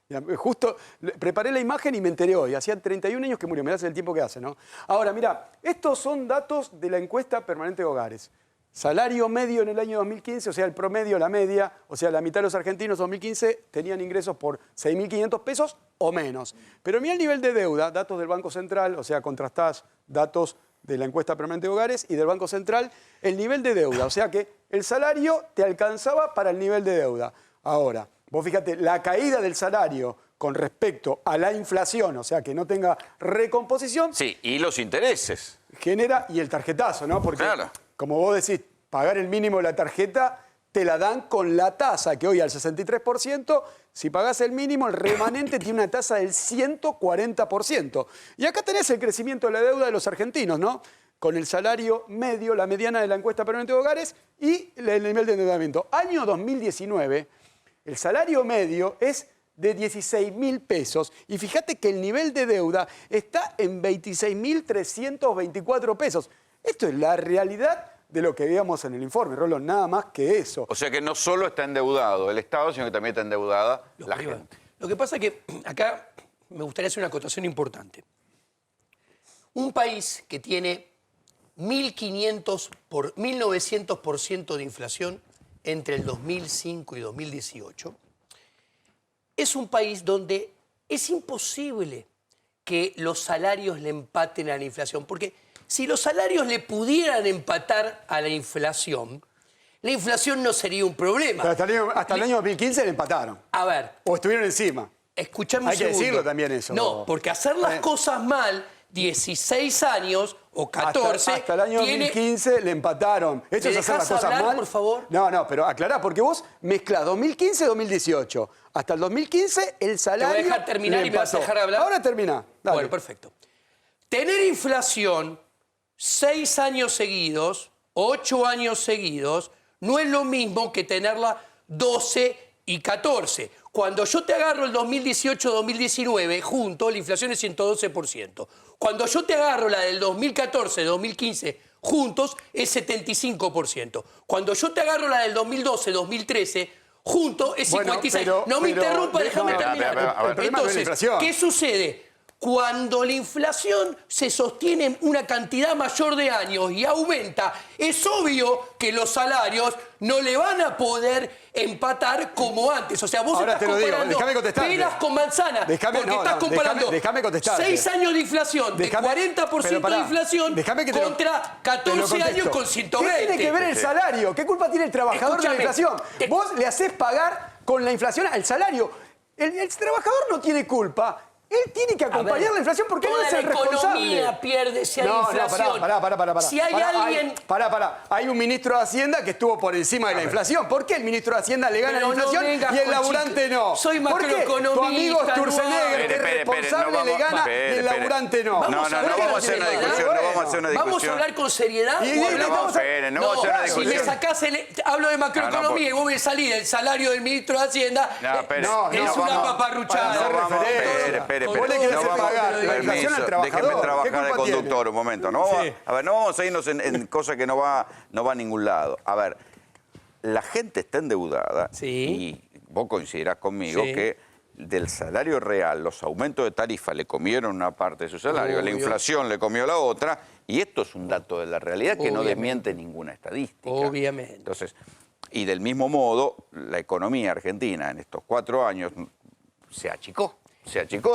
Ya, justo preparé la imagen y me enteré hoy. Hacían 31 años que murió. Mirá el tiempo que hace, ¿no? Ahora, mira, estos son datos de la encuesta permanente de hogares. Salario medio en el año 2015, o sea, el promedio, la media, o sea, la mitad de los argentinos en 2015 tenían ingresos por 6.500 pesos o menos. Pero mira el nivel de deuda, datos del Banco Central, o sea, contrastás datos de la encuesta permanente de hogares y del Banco Central, el nivel de deuda, o sea que el salario te alcanzaba para el nivel de deuda. Ahora, vos fíjate, la caída del salario con respecto a la inflación, o sea, que no tenga recomposición. Sí, y los intereses. Genera, y el tarjetazo, ¿no? Porque, claro, como vos decís, pagar el mínimo de la tarjeta te la dan con la tasa, que hoy al 63%, si pagás el mínimo, el remanente tiene una tasa del 140%. Y acá tenés el crecimiento de la deuda de los argentinos, ¿no? Con el salario medio, la mediana de la encuesta permanente de hogares y el nivel de endeudamiento. Año 2019, el salario medio es de 16.000 pesos. Y fíjate que el nivel de deuda está en 26.324 pesos. Esto es la realidad de lo que veíamos en el informe, Rolo, nada más que eso. O sea que no solo está endeudado el Estado, sino que también está endeudada la gente. Lo que pasa es que acá me gustaría hacer una acotación importante. Un país que tiene 1.900% de inflación entre el 2005 y 2018, es un país donde es imposible que los salarios le empaten a la inflación, porque si los salarios le pudieran empatar a la inflación no sería un problema. Pero hasta el año 2015 le empataron. A ver. O estuvieron encima. Escuchame un segundo. Hay que decirlo también eso. No, porque hacer las cosas mal, 16 años o 14... Hasta el año 2015 le empataron. ¿Eso es hacer las cosas hablar, mal? por favor? No, pero aclará, porque vos mezclás 2015 y 2018. Hasta el 2015 el salario... ¿Te voy a dejar terminar y me vas a dejar hablar? Ahora termina. Dale. Bueno, perfecto. Tener inflación 6 años seguidos, 8 años seguidos, no es lo mismo que tenerla 12 y 14. Cuando yo te agarro el 2018-2019 junto, la inflación es 112%. Cuando yo te agarro la del 2014-2015 juntos, es 75%. Cuando yo te agarro la del 2012-2013 juntos, es 56%. No me interrumpa, déjame terminar. Entonces, ¿qué sucede? Cuando la inflación se sostiene en una cantidad mayor de años y aumenta, es obvio que los salarios no le van a poder empatar como antes. O sea, vos ahora estás comparando peras con manzanas. Porque estás comparando 6 años de inflación, de 40% de inflación contra 14 años con 120. ¿Qué tiene que ver el salario? ¿Qué culpa tiene el trabajador de la inflación? Vos le hacés pagar con la inflación al salario. El trabajador no tiene culpa. Él tiene que acompañar la inflación porque él es el responsable. La economía pierde si hay inflación. Pará. Si hay alguien... Hay un ministro de Hacienda que estuvo por encima de la inflación. ¿Por qué el ministro de Hacienda le gana la inflación y el laburante no? Soy macroeconomista. Tu amigo Sturzenegger, que es responsable, le gana y el laburante no. No vamos a hacer una discusión. ¿Vamos a hablar con seriedad? Si me sacás hablo de macroeconomía y vos me salís del salario del ministro de Hacienda, es una paparruchada. Déjeme trabajar de conductor un momento. No vamos a irnos en cosas que no va a ningún lado. A ver, la gente está endeudada y vos coincidirás conmigo que del salario real, los aumentos de tarifa le comieron una parte de su salario, la inflación le comió la otra, y esto es un dato de la realidad que no desmiente ninguna estadística. Obviamente. Entonces, y del mismo modo, la economía argentina en estos 4 años se achicó,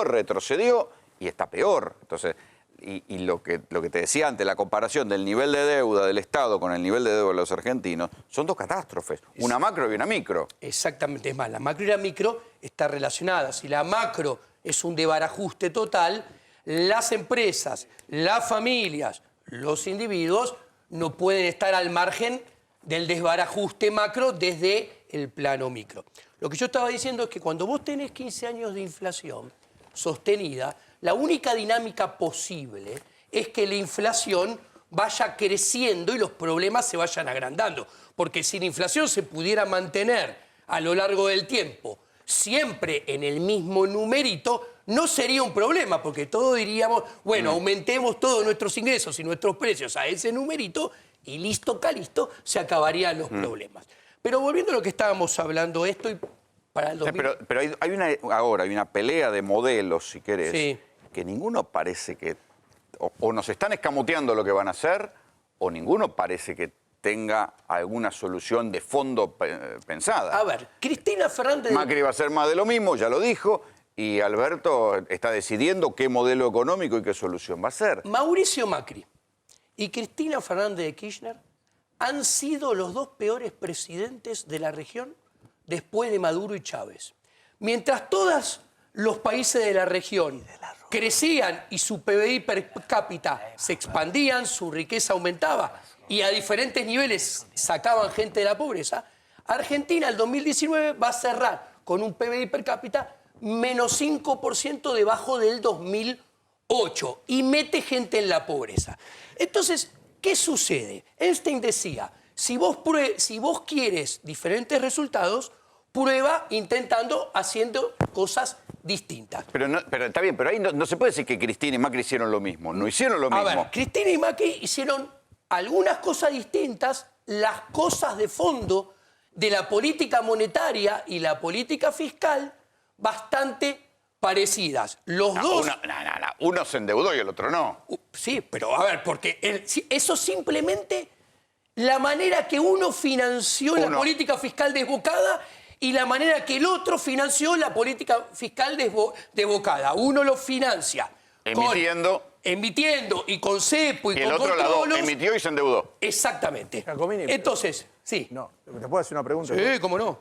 retrocedió y está peor. Entonces, y lo que te decía antes, la comparación del nivel de deuda del Estado con el nivel de deuda de los argentinos, son dos catástrofes, una macro y una micro. Exactamente, es más, la macro y la micro están relacionadas. Si la macro es un desbarajuste total, las empresas, las familias, los individuos no pueden estar al margen del desbarajuste macro desde el plano micro. Lo que yo estaba diciendo es que cuando vos tenés 15 años de inflación sostenida, la única dinámica posible es que la inflación vaya creciendo y los problemas se vayan agrandando. Porque si la inflación se pudiera mantener a lo largo del tiempo siempre en el mismo numerito, no sería un problema, porque todos diríamos, bueno, aumentemos todos nuestros ingresos y nuestros precios a ese numerito y listo, calisto, se acabarían los problemas. Pero volviendo a lo que estábamos hablando, esto y para el 2000... Pero hay una pelea de modelos, si querés, que ninguno parece que... O nos están escamoteando lo que van a hacer, o ninguno parece que tenga alguna solución de fondo pensada. A ver, Cristina Fernández... Macri va a hacer más de lo mismo, ya lo dijo, y Alberto está decidiendo qué modelo económico y qué solución va a ser. Mauricio Macri y Cristina Fernández de Kirchner han sido los dos peores presidentes de la región después de Maduro y Chávez. Mientras todos los países de la región crecían y su PBI per cápita se expandían, su riqueza aumentaba y a diferentes niveles sacaban gente de la pobreza, Argentina el 2019 va a cerrar con un PBI per cápita menos 5% debajo del 2008 y mete gente en la pobreza. Entonces, ¿qué sucede? Einstein decía, si vos quieres diferentes resultados, prueba haciendo cosas distintas. Pero está bien, pero ahí no se puede decir que Cristina y Macri hicieron lo mismo. No hicieron lo mismo. A ver, Cristina y Macri hicieron algunas cosas distintas, las cosas de fondo de la política monetaria y la política fiscal bastante parecidas. Los dos... Uno se endeudó y el otro no. Sí, pero a ver, porque eso simplemente la manera que uno financió la política fiscal desbocada y la manera que el otro financió la política fiscal desbocada. Uno lo financia emitiendo y con cepo y con el otro controlos. lado emitió y se endeudó. Exactamente. Entonces, sí. No, ¿te puedo hacer una pregunta? Sí, cómo no.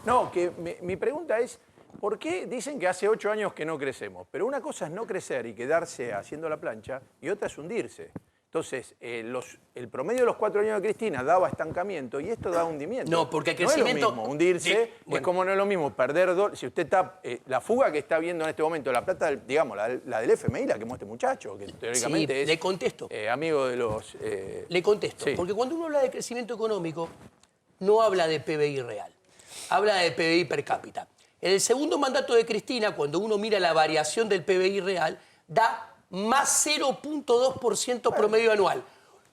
No, que mi pregunta es, ¿por qué dicen que hace 8 años que no crecemos? Pero una cosa es no crecer y quedarse haciendo la plancha y otra es hundirse. Entonces, el promedio de los 4 años de Cristina daba estancamiento y esto da hundimiento. No, porque el crecimiento... No es lo mismo hundirse, es como no es lo mismo perder... Si usted está... la fuga que está viendo en este momento, la plata, digamos, la del FMI, la que muestra este muchacho, que teóricamente es... le contesto. Amigo de los... Le contesto, porque cuando uno habla de crecimiento económico, no habla de PBI real, habla de PBI per cápita. En el segundo mandato de Cristina, cuando uno mira la variación del PBI real, da más 0.2% promedio anual.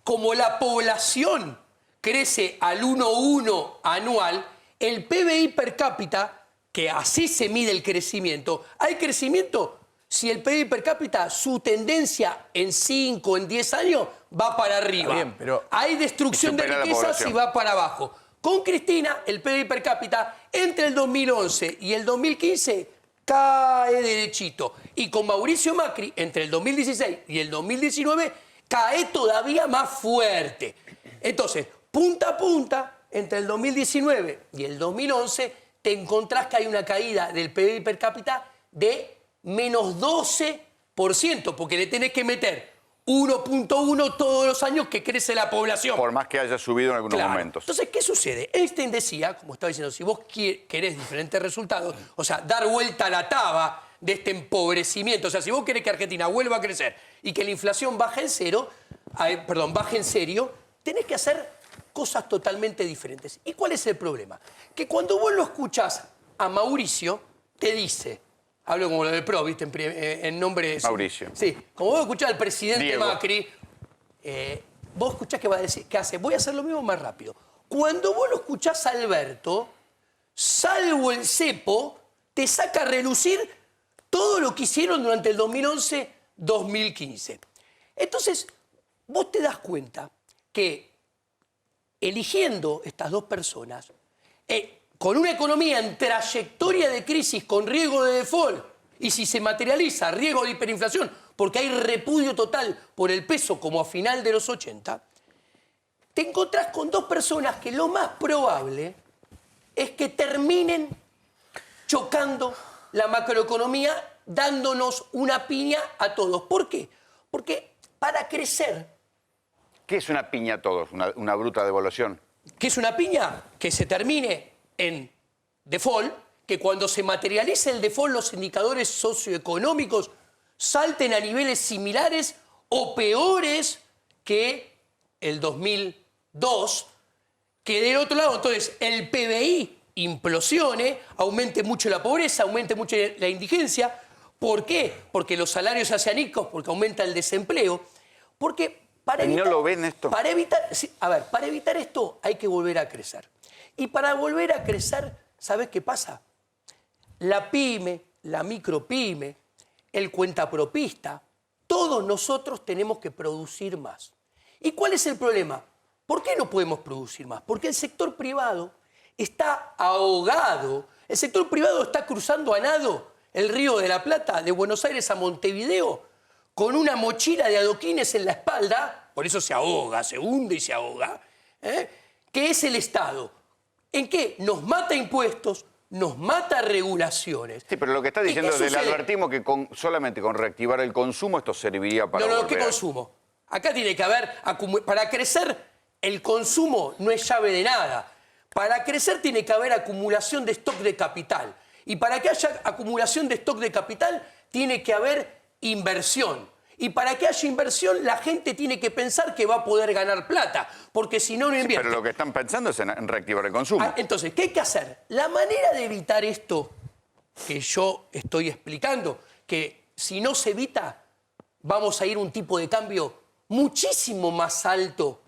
Como la población crece al 1,1 anual, el PBI per cápita, que así se mide el crecimiento, hay crecimiento si el PBI per cápita, su tendencia en 5, en 10 años, va para arriba. Bien, pero hay destrucción de riquezas si va para abajo. Con Cristina, el PBI per cápita, entre el 2011 y el 2015, cae derechito. Y con Mauricio Macri, entre el 2016 y el 2019, cae todavía más fuerte. Entonces, punta a punta, entre el 2019 y el 2011, te encontrás que hay una caída del PBI per cápita de menos 12%, porque le tenés que meter 1.1 todos los años que crece la población. Por más que haya subido en algunos momentos. Entonces, ¿qué sucede? Einstein decía, como estaba diciendo, si vos querés diferentes resultados, o sea, dar vuelta a la taba de este empobrecimiento, o sea, si vos querés que Argentina vuelva a crecer y que la inflación baje en serio, tenés que hacer cosas totalmente diferentes. ¿Y cuál es el problema? Que cuando vos lo escuchás a Mauricio, te dice... Hablo como lo del PRO, ¿viste? En nombre de... Mauricio. Sí. Como vos escuchás al presidente Diego. Macri, vos escuchás que va a decir, ¿qué hace? Voy a hacer lo mismo más rápido. Cuando vos lo escuchás a Alberto, salvo el cepo, te saca a relucir todo lo que hicieron durante el 2011-2015. Entonces, vos te das cuenta que eligiendo estas dos personas, con una economía en trayectoria de crisis con riesgo de default y si se materializa riesgo de hiperinflación porque hay repudio total por el peso como a final de los 80, te encontrás con dos personas que lo más probable es que terminen chocando la macroeconomía dándonos una piña a todos. ¿Por qué? Porque para crecer... ¿Qué es una piña a todos? ¿Una bruta devaluación? ¿Qué es una piña? Que se termine en default, que cuando se materialice el default los indicadores socioeconómicos salten a niveles similares o peores que el 2002, que del otro lado entonces el PBI implosione, aumente mucho la pobreza, aumente mucho la indigencia. ¿Por qué? Porque los salarios se hacen añicos, porque aumenta el desempleo. Porque ¿Y no lo ven esto? Para evitar, sí, a ver, para evitar esto hay que volver a crecer. Y para volver a crecer, ¿sabes qué pasa? La pyme, la micropyme, el cuentapropista, todos nosotros tenemos que producir más. ¿Y cuál es el problema? ¿Por qué no podemos producir más? Porque el sector privado está ahogado. El sector privado está cruzando a nado el Río de la Plata, de Buenos Aires a Montevideo, con una mochila de adoquines en la espalda, por eso se ahoga, se hunde y se ahoga, que es el Estado. ¿En qué? Nos mata impuestos, nos mata regulaciones. Sí, pero lo que está diciendo es le advertimos que solamente con reactivar el consumo esto serviría para No, ¿qué consumo? Acá tiene que haber, para crecer, el consumo no es llave de nada. Para crecer tiene que haber acumulación de stock de capital. Y para que haya acumulación de stock de capital, tiene que haber inversión. Y para que haya inversión, la gente tiene que pensar que va a poder ganar plata, porque si no, no invierte. Pero lo que están pensando es en reactivar el consumo. Entonces, ¿qué hay que hacer? La manera de evitar esto que yo estoy explicando, que si no se evita, vamos a ir a un tipo de cambio muchísimo más alto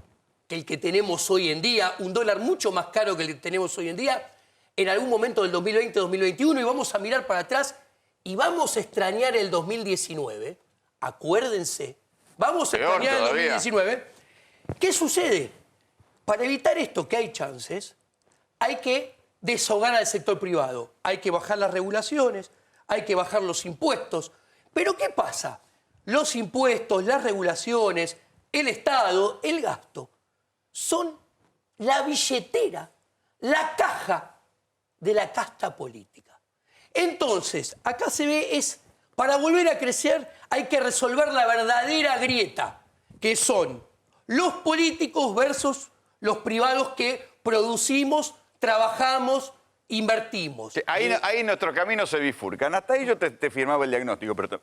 que el que tenemos hoy en día, un dólar mucho más caro que el que tenemos hoy en día, en algún momento del 2020-2021, y vamos a mirar para atrás y vamos a extrañar el 2019. Acuérdense, vamos a extrañar el 2019. ¿Qué sucede? Para evitar esto, que hay chances, hay que deshogar al sector privado, hay que bajar las regulaciones, hay que bajar los impuestos. Pero ¿qué pasa? Los impuestos, las regulaciones, el Estado, el gasto, son la billetera, la caja de la casta política. Entonces, acá se ve para volver a crecer hay que resolver la verdadera grieta, que son los políticos versus los privados que producimos, trabajamos, invertimos. Sí, ahí nuestros caminos se bifurcan. Hasta ahí yo te firmaba el diagnóstico, pero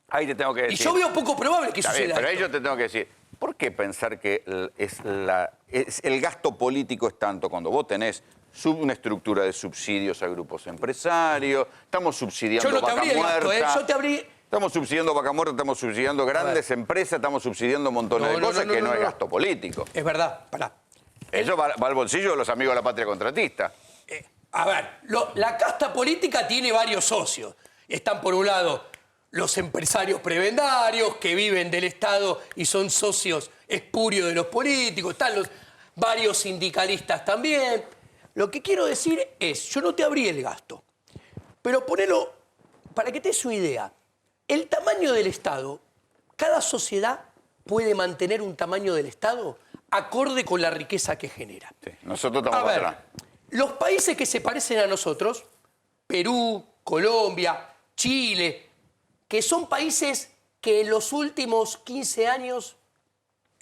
ahí te tengo que decir. Y yo veo poco probable que suceda. Pero ahí yo te tengo que decir, ¿por qué pensar que el gasto político es tanto cuando vos tenés una estructura de subsidios a grupos empresarios, estamos subsidiando Vaca Muerta, estamos subsidiando Vaca Muerta, estamos subsidiando grandes empresas, estamos subsidiando montones de cosas que no es gasto político? Es verdad, pará. Eso va al bolsillo de los amigos de la patria contratista. A ver, la casta política tiene varios socios. Están por un lado los empresarios prebendarios que viven del Estado y son socios espurios de los políticos, están los varios sindicalistas también. Lo que quiero decir es, yo no te abrí el gasto, pero ponelo, para que te des una idea, el tamaño del Estado, cada sociedad puede mantener un tamaño del Estado acorde con la riqueza que genera. Sí, nosotros estamos atrás. Los países que se parecen a nosotros, Perú, Colombia, Chile, que son países que en los últimos 15 años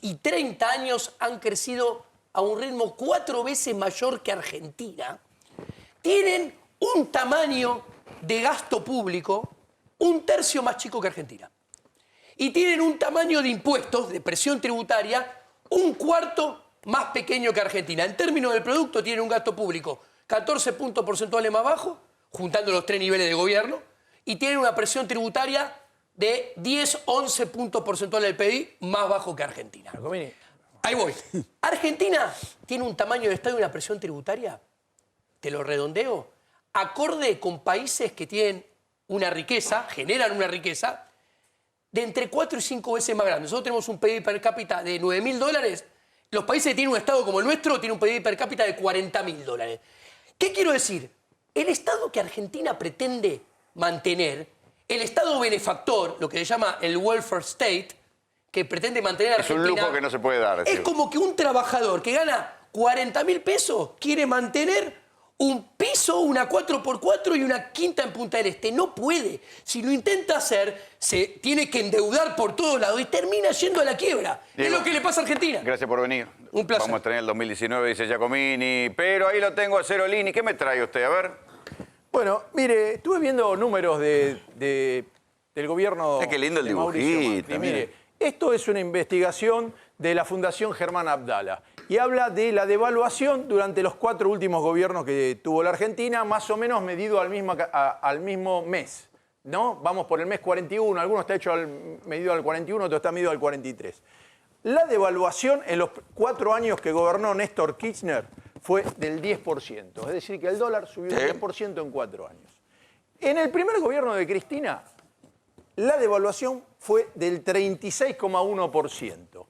y 30 años han crecido a un ritmo 4 veces mayor que Argentina, tienen un tamaño de gasto público 1/3 más chico que Argentina. Y tienen un tamaño de impuestos, de presión tributaria, 1/4 más pequeño que Argentina. En términos del producto tienen un gasto público 14 puntos porcentuales más bajo, juntando los 3 niveles de gobierno, y tienen una presión tributaria de 10-11 puntos porcentuales del PIB más bajo que Argentina. Ahí voy. Argentina tiene un tamaño de Estado y una presión tributaria, te lo redondeo, acorde con países que tienen una riqueza, generan una riqueza, de entre 4 y 5 veces más grande. Nosotros tenemos un PIB per cápita de $9.000. Los países que tienen un Estado como el nuestro tienen un PIB per cápita de $40.000. ¿Qué quiero decir? El Estado que Argentina pretende mantener, el Estado benefactor, lo que se llama el welfare state, que pretende mantener a Argentina... Es un lujo que no se puede dar. Es como que un trabajador que gana 40.000 pesos quiere mantener un piso, una 4x4 y una quinta en Punta del Este. No puede. Si lo intenta hacer, se tiene que endeudar por todos lados y termina yendo a la quiebra. Diego, es lo que le pasa a Argentina. Gracias por venir. Un placer. Vamos a tener el 2019, dice Giacomini. Pero ahí lo tengo a Cerolini. ¿Qué me trae usted? A ver. Bueno, mire, estuve viendo números del gobierno. Qué lindo el de Mauricio dibujito. Macri. Mire, esto es una investigación de la Fundación Germán Abdala y habla de la devaluación durante los 4 últimos gobiernos que tuvo la Argentina, más o menos medido al mismo mes, ¿no? Vamos por el mes 41, alguno está medido al 41, otro está medido al 43. La devaluación en los 4 años que gobernó Néstor Kirchner fue del 10%. Es decir, que el dólar subió un 10% en 4 años. En el primer gobierno de Cristina, la devaluación fue del 36,1%.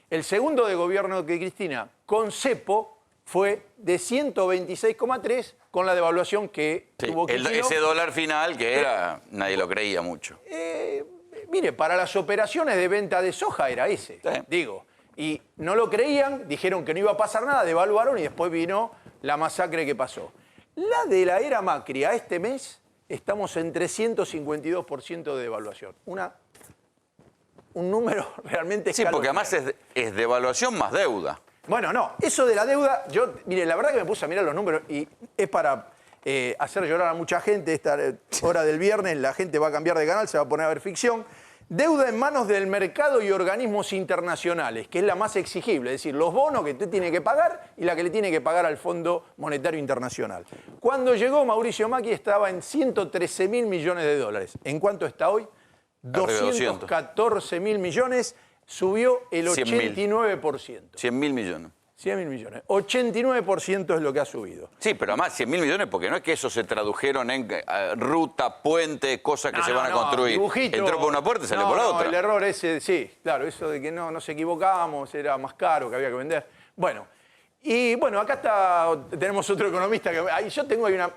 El segundo de gobierno de Cristina, con cepo, fue de 126,3% con la devaluación que tuvo Kirchner. Ese dólar final que era, nadie lo creía mucho. Mire, para las operaciones de venta de soja era ese, digo. Y no lo creían, dijeron que no iba a pasar nada, devaluaron y después vino la masacre que pasó. La de la era Macri a este mes estamos en 352% de devaluación. Un número realmente escalofriante. Sí, porque además es devaluación más deuda. Bueno, no, eso de la deuda, mire, la verdad que me puse a mirar los números y es para hacer llorar a mucha gente. Esta hora del viernes la gente va a cambiar de canal, se va a poner a ver ficción. Deuda en manos del mercado y organismos internacionales, que es la más exigible, es decir, los bonos que usted tiene que pagar y la que le tiene que pagar al Fondo Monetario Internacional. Cuando llegó Mauricio Macri estaba en 113.000 millones de dólares. ¿En cuánto está hoy? 214.000 millones, subió el 89%. 100.000 millones. 100.000 millones. 89% es lo que ha subido. Sí, pero además 100.000 millones porque no es que eso se tradujeron en ruta, puente, cosas que se van a construir. Dibujito. Entró por una puerta y salió por la otra. El error ese, sí, claro, eso de que no nos equivocábamos, era más caro, que había que vender. Bueno, y bueno, acá tenemos otro economista.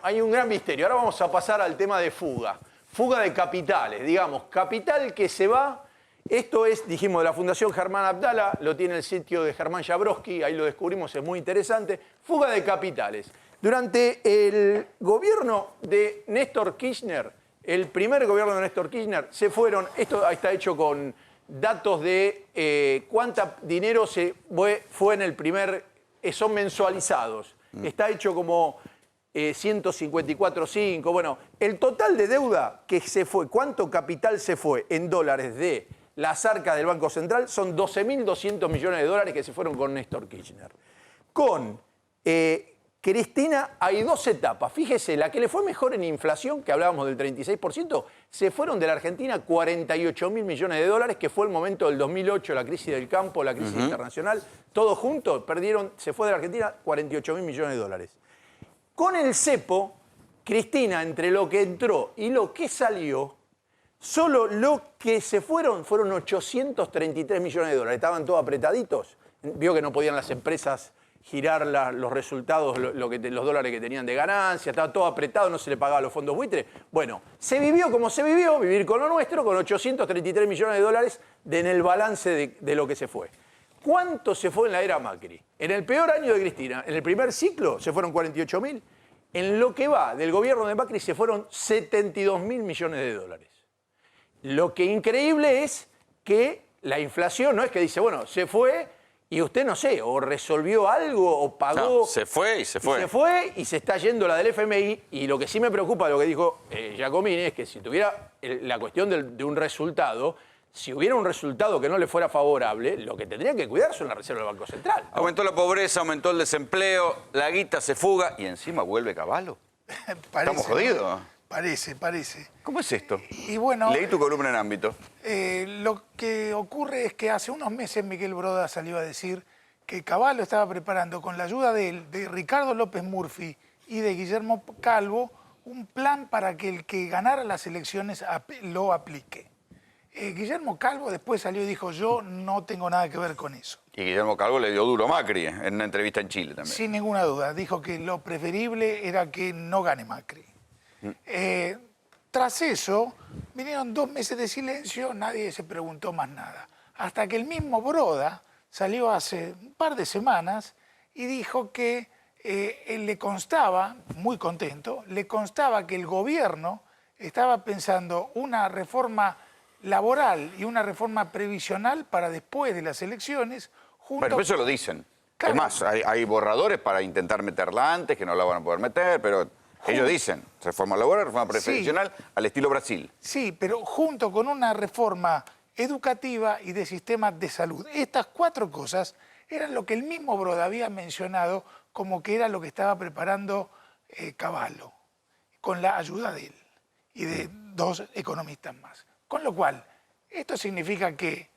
Hay un gran misterio. Ahora vamos a pasar al tema de fuga. Fuga de capitales, digamos, capital que se va. Esto es, dijimos, de la Fundación Germán Abdala, lo tiene el sitio de Germán Jabrowski, ahí lo descubrimos, es muy interesante. Fuga de capitales. Durante el gobierno de Néstor Kirchner, el primer gobierno de Néstor Kirchner, se fueron, esto está hecho con datos de cuánto dinero se fue en el primer, son mensualizados. Está hecho como 154,5. Bueno, el total de deuda que se fue, cuánto capital se fue en dólares de las arcas del Banco Central, son 12.200 millones de dólares que se fueron con Néstor Kirchner. Con Cristina hay 2 etapas. Fíjese, la que le fue mejor en inflación, que hablábamos del 36%, se fueron de la Argentina 48.000 millones de dólares, que fue el momento del 2008, la crisis del campo, la crisis internacional. Todos juntos se fue de la Argentina 48.000 millones de dólares. Con el cepo, Cristina, entre lo que entró y lo que salió, solo lo que se fueron 833 millones de dólares. Estaban todos apretaditos. Vio que no podían las empresas girar los resultados, los dólares que tenían de ganancia. Estaba todo apretado, no se le pagaba a los fondos buitres. Bueno, se vivió como se vivió, vivir con lo nuestro, con 833 millones de dólares en el balance de lo que se fue. ¿Cuánto se fue en la era Macri? En el peor año de Cristina, en el primer ciclo, se fueron 48.000. En lo que va del gobierno de Macri, se fueron 72.000 millones de dólares. Lo que increíble es que la inflación no es que dice, bueno, se fue y usted, no sé, o resolvió algo o pagó. No, se fue y se fue. Se fue y se está yendo la del FMI. Y lo que sí me preocupa, lo que dijo Giacomini, es que si tuviera la cuestión de un resultado, si hubiera un resultado que no le fuera favorable, lo que tendría que cuidar son las reservas del Banco Central, ¿no? Aumentó la pobreza, aumentó el desempleo, la guita se fuga y encima vuelve Cavallo. Estamos jodidos. ¿No? Parece. ¿Cómo es esto? Y bueno, leí tu columna en Ámbito. Lo que ocurre es que hace unos meses Miguel Broda salió a decir que Cavallo estaba preparando, con la ayuda de Ricardo López Murphy y de Guillermo Calvo, un plan para que el que ganara las elecciones lo aplique. Guillermo Calvo después salió y dijo, yo no tengo nada que ver con eso. Y Guillermo Calvo le dio duro a Macri en una entrevista en Chile también. Sin ninguna duda, dijo que lo preferible era que no gane Macri. Tras eso, vinieron 2 meses de silencio, nadie se preguntó más nada. Hasta que el mismo Broda salió hace un par de semanas y dijo que le constaba, muy contento, le constaba que el gobierno estaba pensando una reforma laboral y una reforma previsional para después de las elecciones. Bueno, eso lo dicen. Claro. Es más, hay borradores para intentar meterla antes, que no la van a poder meter, pero ellos dicen, reforma laboral, reforma previsional, sí, al estilo Brasil. Sí, pero junto con una reforma educativa y de sistemas de salud. Estas 4 cosas eran lo que el mismo Broda había mencionado como que era lo que estaba preparando Cavallo, con la ayuda de él y de 2 economistas más. Con lo cual, esto significa que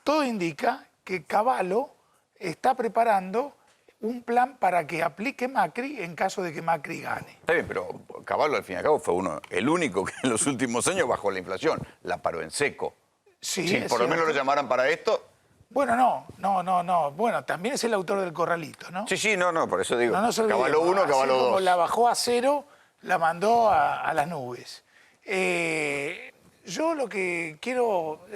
todo indica que Cavallo está preparando un plan para que aplique Macri en caso de que Macri gane. Está bien, pero Cavallo al fin y al cabo fue el único que en los últimos años bajó la inflación, la paró en seco. Sí, Si por lo menos lo llamaran para esto... Bueno, no. Bueno, también es el autor del Corralito, ¿no? Sí, no, por eso digo. No nos olvidemos. Cavallo 1, Cavallo Así 2. como la bajó a cero, la mandó a las nubes. Yo lo que quiero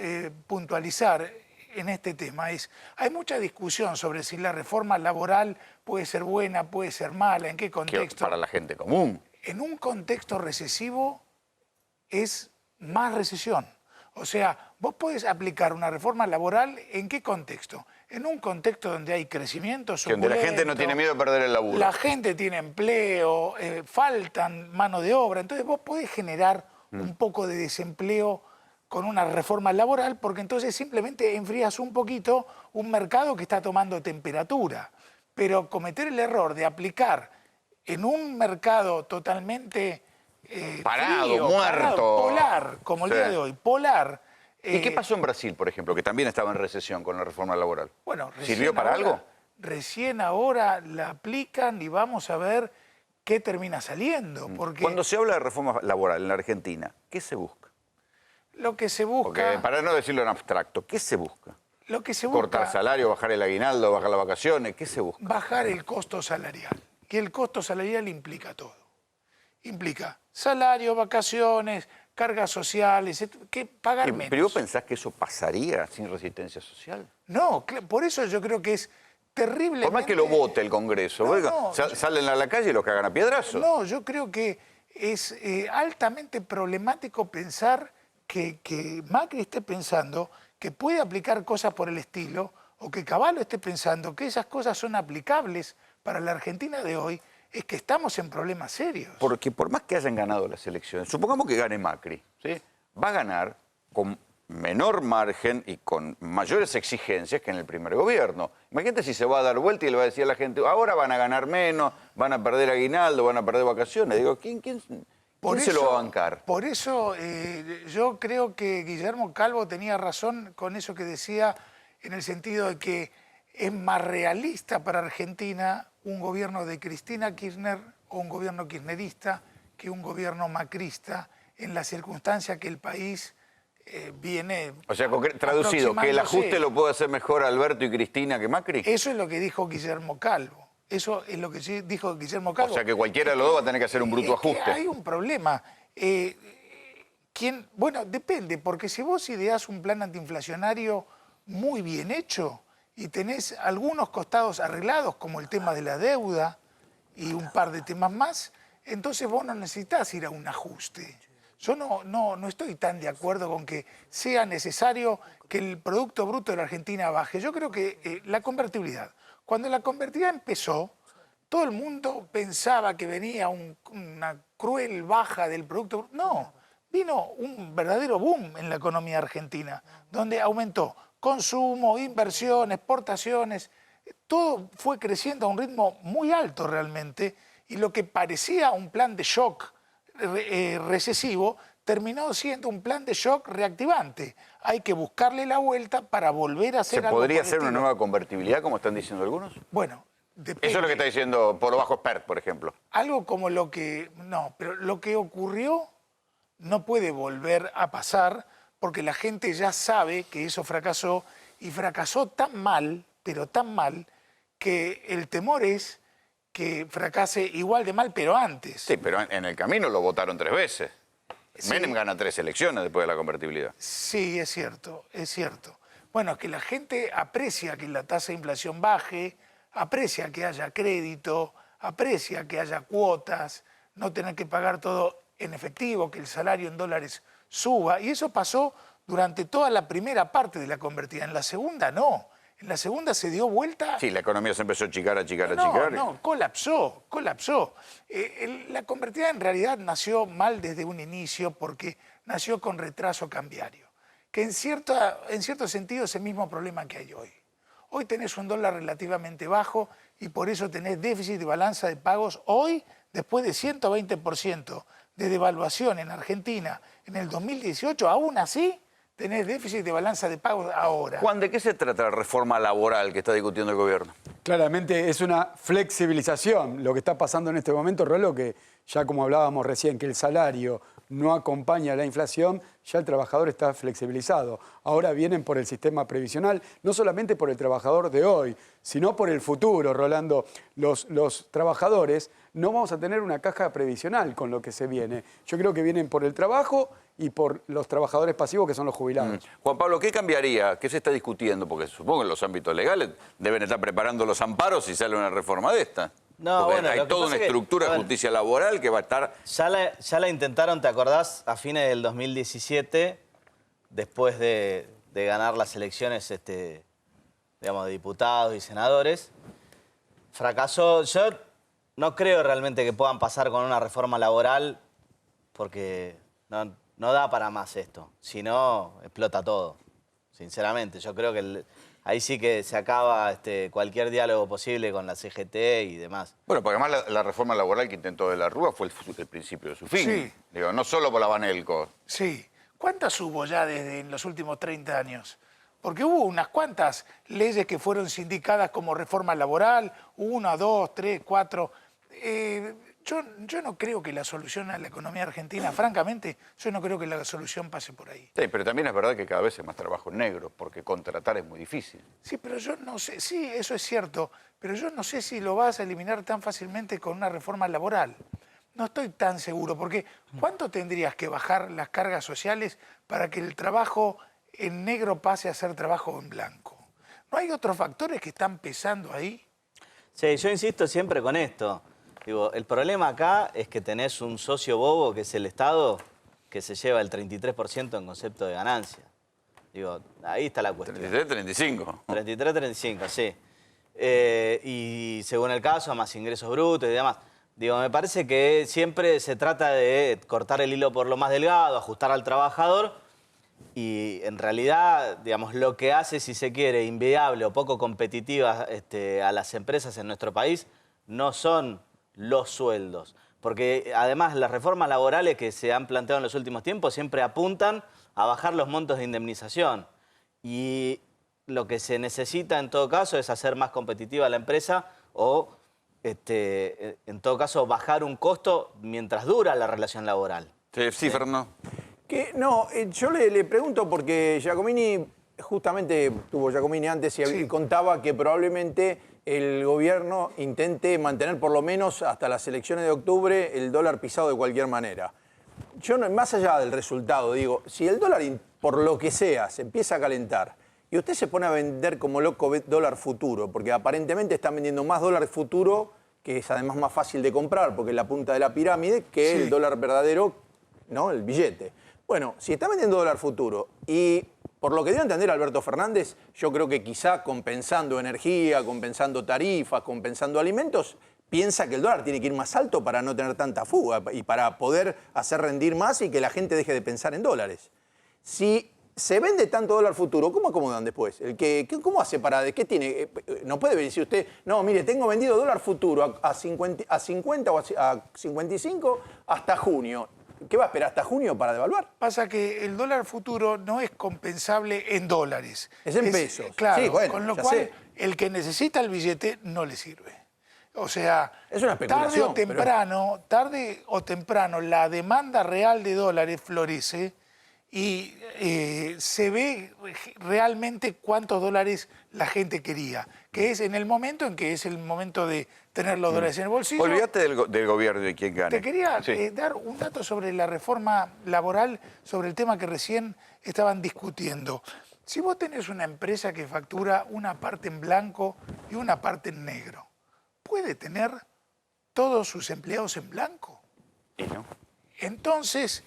puntualizar en este tema es, hay mucha discusión sobre si la reforma laboral puede ser buena, puede ser mala, en qué contexto. Para la gente común. En un contexto recesivo es más recesión. O sea, vos podés aplicar una reforma laboral ¿en qué contexto? En un contexto donde hay crecimiento suculento, donde la gente no tiene miedo de perder el laburo. La gente tiene empleo, faltan mano de obra. Entonces vos podés generar un poco de desempleo con una reforma laboral porque entonces simplemente enfrías un poquito un mercado que está tomando temperatura. Pero cometer el error de aplicar en un mercado totalmente... parado, frío, muerto. Polar, como el día de hoy, polar. ¿Y qué pasó en Brasil, por ejemplo, que también estaba en recesión con la reforma laboral? Bueno, ¿sirvió para algo? Recién ahora la aplican y vamos a ver qué termina saliendo. Porque Cuando se habla de reforma laboral en la Argentina, ¿qué se busca? lo que se busca... Porque, para no decirlo en abstracto, ¿qué se busca? Lo que se busca... Cortar salario, bajar el aguinaldo, bajar las vacaciones, ¿qué se busca? Bajar el costo salarial. Que el costo salarial implica todo. Implica salario, vacaciones, cargas sociales, que pagar menos. ¿Pero vos pensás que eso pasaría sin resistencia social? No, por eso yo creo que es terrible. Por más que lo vote el Congreso, salen a la calle y los cagan a piedrazos. No, yo creo que es altamente problemático pensar que Macri esté pensando que puede aplicar cosas por el estilo o que Cavallo esté pensando que esas cosas son aplicables para la Argentina de hoy. Es que estamos en problemas serios. Porque por más que hayan ganado las elecciones, supongamos que gane Macri, ¿sí? Va a ganar con menor margen y con mayores exigencias que en el primer gobierno. Imagínate si se va a dar vuelta y le va a decir a la gente, ahora van a ganar menos, van a perder aguinaldo, van a perder vacaciones. Digo, ¿quién se lo va a bancar? Por eso yo creo que Guillermo Calvo tenía razón con eso que decía, en el sentido de que es más realista para Argentina un gobierno de Cristina Kirchner o un gobierno kirchnerista que un gobierno macrista en la circunstancia que el país viene... O sea, traducido, que el ajuste lo puede hacer mejor Alberto y Cristina que Macri. Eso es lo que dijo Guillermo Calvo. Eso es lo que dijo Guillermo Calvo. O sea, que cualquiera de los dos va a tener que hacer un bruto ajuste. Hay un problema. Bueno, depende, porque si vos ideás un plan antiinflacionario muy bien hecho y tenés algunos costados arreglados, como el tema de la deuda y un par de temas más, entonces vos no necesitas ir a un ajuste. Yo no estoy tan de acuerdo con que sea necesario que el Producto Bruto de la Argentina baje. Yo creo que la convertibilidad, cuando la convertibilidad empezó, todo el mundo pensaba que venía una cruel baja del Producto Bruto. No, vino un verdadero boom en la economía argentina, donde aumentó consumo, inversión, exportaciones, todo fue creciendo a un ritmo muy alto realmente y lo que parecía un plan de shock recesivo terminó siendo un plan de shock reactivante. Hay que buscarle la vuelta para volver a hacer algo. ¿Se podría hacer una nueva convertibilidad, como están diciendo algunos? Bueno, depende. Eso es lo que está diciendo por bajo expert, por ejemplo. Algo como lo que... No, pero lo que ocurrió no puede volver a pasar porque la gente ya sabe que eso fracasó y fracasó tan mal, pero tan mal, que el temor es que fracase igual de mal, pero antes. Sí, pero en el camino lo votaron 3 veces. Sí. Menem gana 3 elecciones después de la convertibilidad. Sí, es cierto, es cierto. Bueno, que la gente aprecia que la tasa de inflación baje, aprecia que haya crédito, aprecia que haya cuotas, no tener que pagar todo en efectivo, que el salario en dólares suba. Y eso pasó durante toda la primera parte de la convertida. En la segunda no. En la segunda se dio vuelta... Sí, la economía se empezó a achicar. No, colapsó. La convertida en realidad nació mal desde un inicio porque nació con retraso cambiario. Que en cierto sentido es el mismo problema que hay hoy. Hoy tenés un dólar relativamente bajo y por eso tenés déficit de balanza de pagos hoy, después de 120% de devaluación en Argentina en el 2018, aún así tenés déficit de balanza de pagos ahora. Juan, ¿de qué se trata la reforma laboral que está discutiendo el gobierno? Claramente es una flexibilización. Lo que está pasando en este momento, Rolo, que ya como hablábamos recién, que el salario no acompaña la inflación, ya el trabajador está flexibilizado. Ahora vienen por el sistema previsional, no solamente por el trabajador de hoy, sino por el futuro, Rolando. Los trabajadores no vamos a tener una caja previsional con lo que se viene. Yo creo que vienen por el trabajo y por los trabajadores pasivos, que son los jubilados. Juan Pablo, ¿qué cambiaría? ¿Qué se está discutiendo? Porque supongo que en los ámbitos legales deben estar preparando los amparos si sale una reforma de esta. No, porque bueno, hay lo que toda pasa una es que, estructura a de ver, justicia laboral que va a estar... Ya la intentaron, ¿te acordás? A fines del 2017, después de ganar las elecciones digamos, de diputados y senadores, fracasó. Yo no creo realmente que puedan pasar con una reforma laboral porque no da para más esto. Si no, explota todo, sinceramente. Yo creo que ahí sí que se acaba cualquier diálogo posible con la CGT y demás. Bueno, porque además la reforma laboral que intentó de la Rúa fue el principio de su fin. Sí. Digo, no solo por la Banelco. Sí. ¿Cuántas hubo ya desde en los últimos 30 años? Porque hubo unas cuantas leyes que fueron sindicadas como reforma laboral, 1, 2, 3, 4. Yo no creo que la solución a la economía argentina, francamente, yo no creo que la solución pase por ahí. Sí, pero también es verdad que cada vez hay más trabajo en negro, porque contratar es muy difícil. Sí, pero yo no sé, sí, eso es cierto, pero yo no sé si lo vas a eliminar tan fácilmente con una reforma laboral. No estoy tan seguro, porque ¿cuánto tendrías que bajar las cargas sociales para que el trabajo en negro pase a ser trabajo en blanco? ¿No hay otros factores que están pesando ahí? Sí, yo insisto siempre con esto. Digo, el problema acá es que tenés un socio bobo, que es el Estado, que se lleva el 33% en concepto de ganancia. Digo, ahí está la cuestión. 33, 35. 33, 35, sí. Y según el caso, más ingresos brutos y demás. Digo, me parece que siempre se trata de cortar el hilo por lo más delgado, ajustar al trabajador y en realidad, digamos, lo que hace, si se quiere, inviable o poco competitiva a las empresas en nuestro país no son los sueldos. Porque además las reformas laborales que se han planteado en los últimos tiempos siempre apuntan a bajar los montos de indemnización. Y lo que se necesita en todo caso es hacer más competitiva la empresa o, en todo caso, bajar un costo mientras dura la relación laboral. Sí, Fernando. Yo le pregunto porque Giacomini, justamente tuvo Giacomini antes y contaba que probablemente el gobierno intente mantener por lo menos hasta las elecciones de octubre el dólar pisado de cualquier manera. Yo, más allá del resultado, digo, si el dólar, por lo que sea, se empieza a calentar y usted se pone a vender como loco dólar futuro, porque aparentemente están vendiendo más dólar futuro, que es además más fácil de comprar, porque es la punta de la pirámide, que el dólar verdadero, ¿no? El billete. Bueno, si está vendiendo dólar futuro y, por lo que dio a entender Alberto Fernández, yo creo que quizá compensando energía, compensando tarifas, compensando alimentos, piensa que el dólar tiene que ir más alto para no tener tanta fuga y para poder hacer rendir más y que la gente deje de pensar en dólares. Si se vende tanto dólar futuro, ¿cómo acomodan después? ¿Cómo hace para...? ¿Qué tiene? No puede decir usted, no, mire, tengo vendido dólar futuro a 50 o a 55 hasta junio. ¿Qué va a esperar hasta junio para devaluar? Pasa que el dólar futuro no es compensable en dólares. Es en pesos. Claro, sí, bueno, con lo cual el que necesita el billete no le sirve. O sea, es una especulación, tarde o temprano la demanda real de dólares florece y se ve realmente cuántos dólares la gente quería, que es en el momento en que es el momento de tener los dólares en el bolsillo. Olvídate del gobierno y de quién gane. Te quería dar un dato sobre la reforma laboral, sobre el tema que recién estaban discutiendo. Si vos tenés una empresa que factura una parte en blanco y una parte en negro, ¿puede tener todos sus empleados en blanco? Y no. Entonces,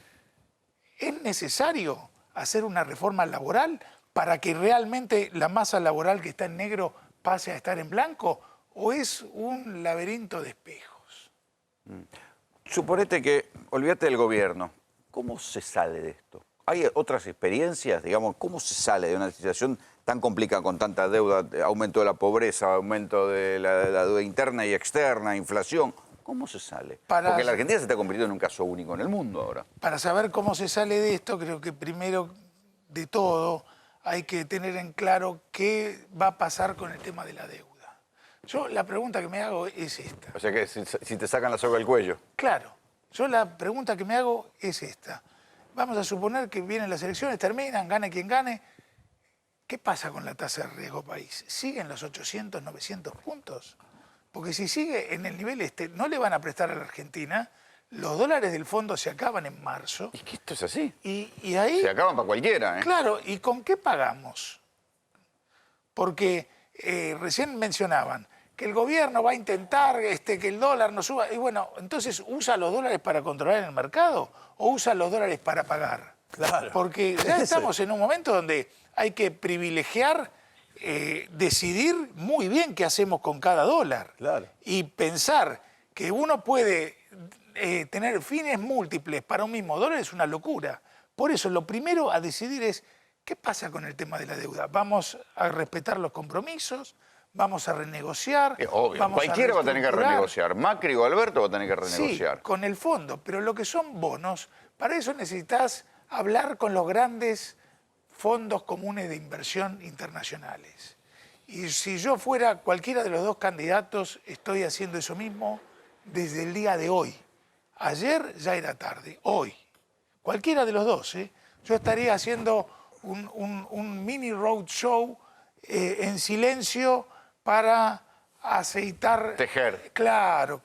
¿es necesario hacer una reforma laboral para que realmente la masa laboral que está en negro pase a estar en blanco? ¿O es un laberinto de espejos? Suponete que, olvídate del gobierno, ¿cómo se sale de esto? ¿Hay otras experiencias, digamos, cómo se sale de una situación tan complicada con tanta deuda, aumento de la pobreza, aumento de la deuda interna y externa, inflación? ¿Cómo se sale? Porque la Argentina se está convirtiendo en un caso único en el mundo ahora. Para saber cómo se sale de esto, creo que primero de todo, hay que tener en claro qué va a pasar con el tema de la deuda. Yo la pregunta que me hago es esta. O sea que si te sacan la soga del cuello. Claro, yo la pregunta que me hago es esta. Vamos a suponer que vienen las elecciones, terminan, gane quien gane. ¿Qué pasa con la tasa de riesgo país? ¿Siguen los 800, 900 puntos? Porque si sigue en el nivel este, no le van a prestar a la Argentina, los dólares del fondo se acaban en marzo. Es que esto es así. Y ahí... Se acaban para cualquiera, ¿eh? Claro, ¿y con qué pagamos? Porque recién mencionaban que el gobierno va a intentar que el dólar no suba. Y bueno, entonces, ¿usa los dólares para controlar el mercado o usa los dólares para pagar? Claro. Porque ya estamos en un momento donde hay que privilegiar, decidir muy bien qué hacemos con cada dólar. Claro. Y pensar que uno puede tener fines múltiples para un mismo dólar es una locura. Por eso, lo primero a decidir es, ¿qué pasa con el tema de la deuda? ¿Vamos a respetar los compromisos? ¿Vamos a renegociar? Obvio, cualquiera va a tener que renegociar. Macri o Alberto va a tener que renegociar. Sí, con el fondo, pero lo que son bonos, para eso necesitas hablar con los grandes fondos comunes de inversión internacionales. Y si yo fuera cualquiera de los dos candidatos, estoy haciendo eso mismo desde el día de hoy. Ayer ya era tarde, hoy. Cualquiera de los dos, ¿eh? Yo estaría haciendo un mini road show en silencio para aceitar... Tejer. Claro,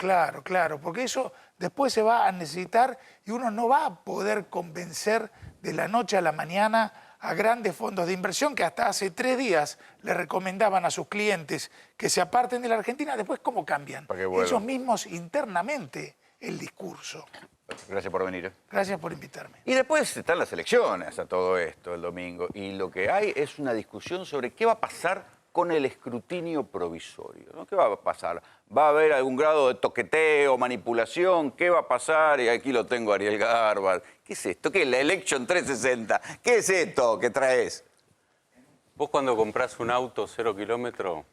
porque eso después se va a necesitar y uno no va a poder convencer de la noche a la mañana a grandes fondos de inversión que hasta hace 3 días le recomendaban a sus clientes que se aparten de la Argentina. Después, ¿cómo cambian? Ellos mismos internamente el discurso. Gracias por venir. Gracias por invitarme. Y después están las elecciones a todo esto el domingo. Y lo que hay es una discusión sobre qué va a pasar con el escrutinio provisorio, ¿no? ¿Qué va a pasar? ¿Va a haber algún grado de toqueteo, manipulación? ¿Qué va a pasar? Y aquí lo tengo a Ariel Garbar. ¿Qué es esto? ¿Qué es la Election 360? ¿Qué es esto que traes? Vos cuando comprás un auto 0 kilómetros,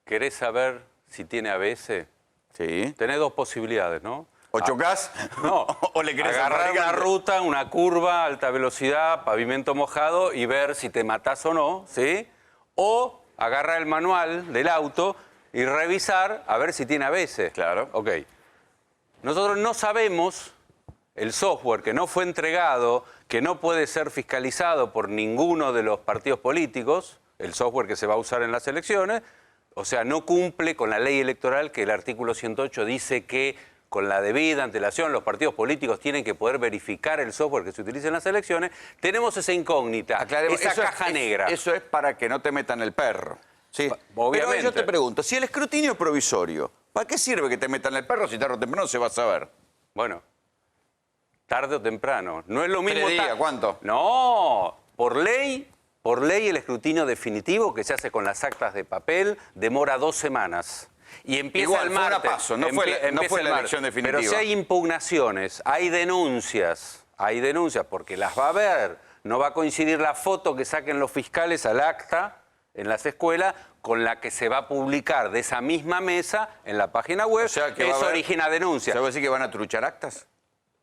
¿querés saber si tiene ABS? Sí. Tenés 2 posibilidades, ¿no? ¿O chocás? No. ¿O le querés agarrar agarrar una ruta, una curva, alta velocidad, pavimento mojado y ver si te matás o no, ¿sí? O agarrar el manual del auto y revisar a ver si tiene ABS. Claro. Ok. Nosotros no sabemos el software que no fue entregado, que no puede ser fiscalizado por ninguno de los partidos políticos, el software que se va a usar en las elecciones, o sea, no cumple con la ley electoral que el artículo 108 dice que con la debida antelación los partidos políticos tienen que poder verificar el software que se utiliza en las elecciones. Tenemos esa incógnita, esa caja negra. Eso es para que no te metan el perro. Sí. Obviamente. Pero yo te pregunto, si el escrutinio es provisorio, ¿para qué sirve que te metan el perro si tarde o temprano se va a saber? Bueno, tarde o temprano. No es lo mismo... 3 días, ¿cuánto? No, por ley el escrutinio definitivo que se hace con las actas de papel demora 2 semanas. Y empieza igual, el martes. fue una paso, no fue la elección definitiva. Pero si hay impugnaciones, hay denuncias, porque las va a haber. No va a coincidir la foto que saquen los fiscales al acta en las escuelas con la que se va a publicar de esa misma mesa en la página web. O sea, que eso origina denuncias. ¿Se va a decir que van a truchar actas?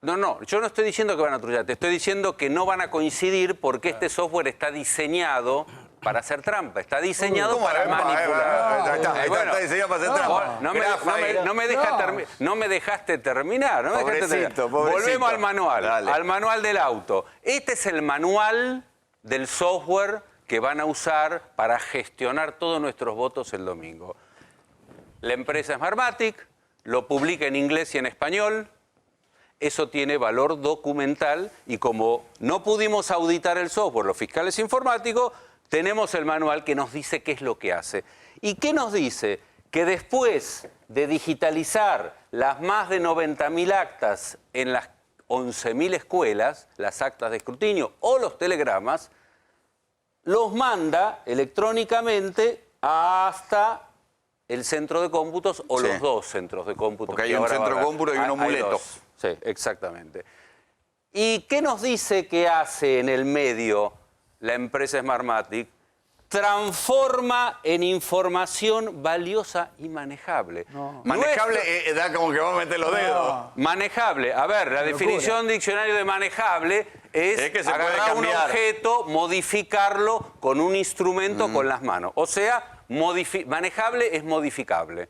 No, yo no estoy diciendo que van a truchar, te estoy diciendo que no van a coincidir porque este software está diseñado para hacer trampa, está diseñado para manipular. Está diseñado para hacer trampa. No me dejaste terminar. Pobrecito. Volvemos al manual, al manual del auto. Este es el manual del software que van a usar para gestionar todos nuestros votos el domingo. La empresa Smartmatic lo publica en inglés y en español. Eso tiene valor documental y como no pudimos auditar el software, los fiscales informáticos, tenemos el manual que nos dice qué es lo que hace. ¿Y qué nos dice? Que después de digitalizar las más de 90.000 actas en las 11.000 escuelas, las actas de escrutinio o los telegramas, los manda electrónicamente hasta el centro de cómputos o los 2 centros de cómputos. Porque hay un centro de cómputo y un amuleto. Sí, exactamente. ¿Y qué nos dice que hace en el medio la empresa Smartmatic? Transforma en información valiosa y manejable. Manejable da como que vamos a meter los dedos. Manejable. A ver, la definición diccionario de manejable Es que se puede agarrar un cambiar. objeto, modificarlo con un instrumento con las manos. O sea, manejable es modificable.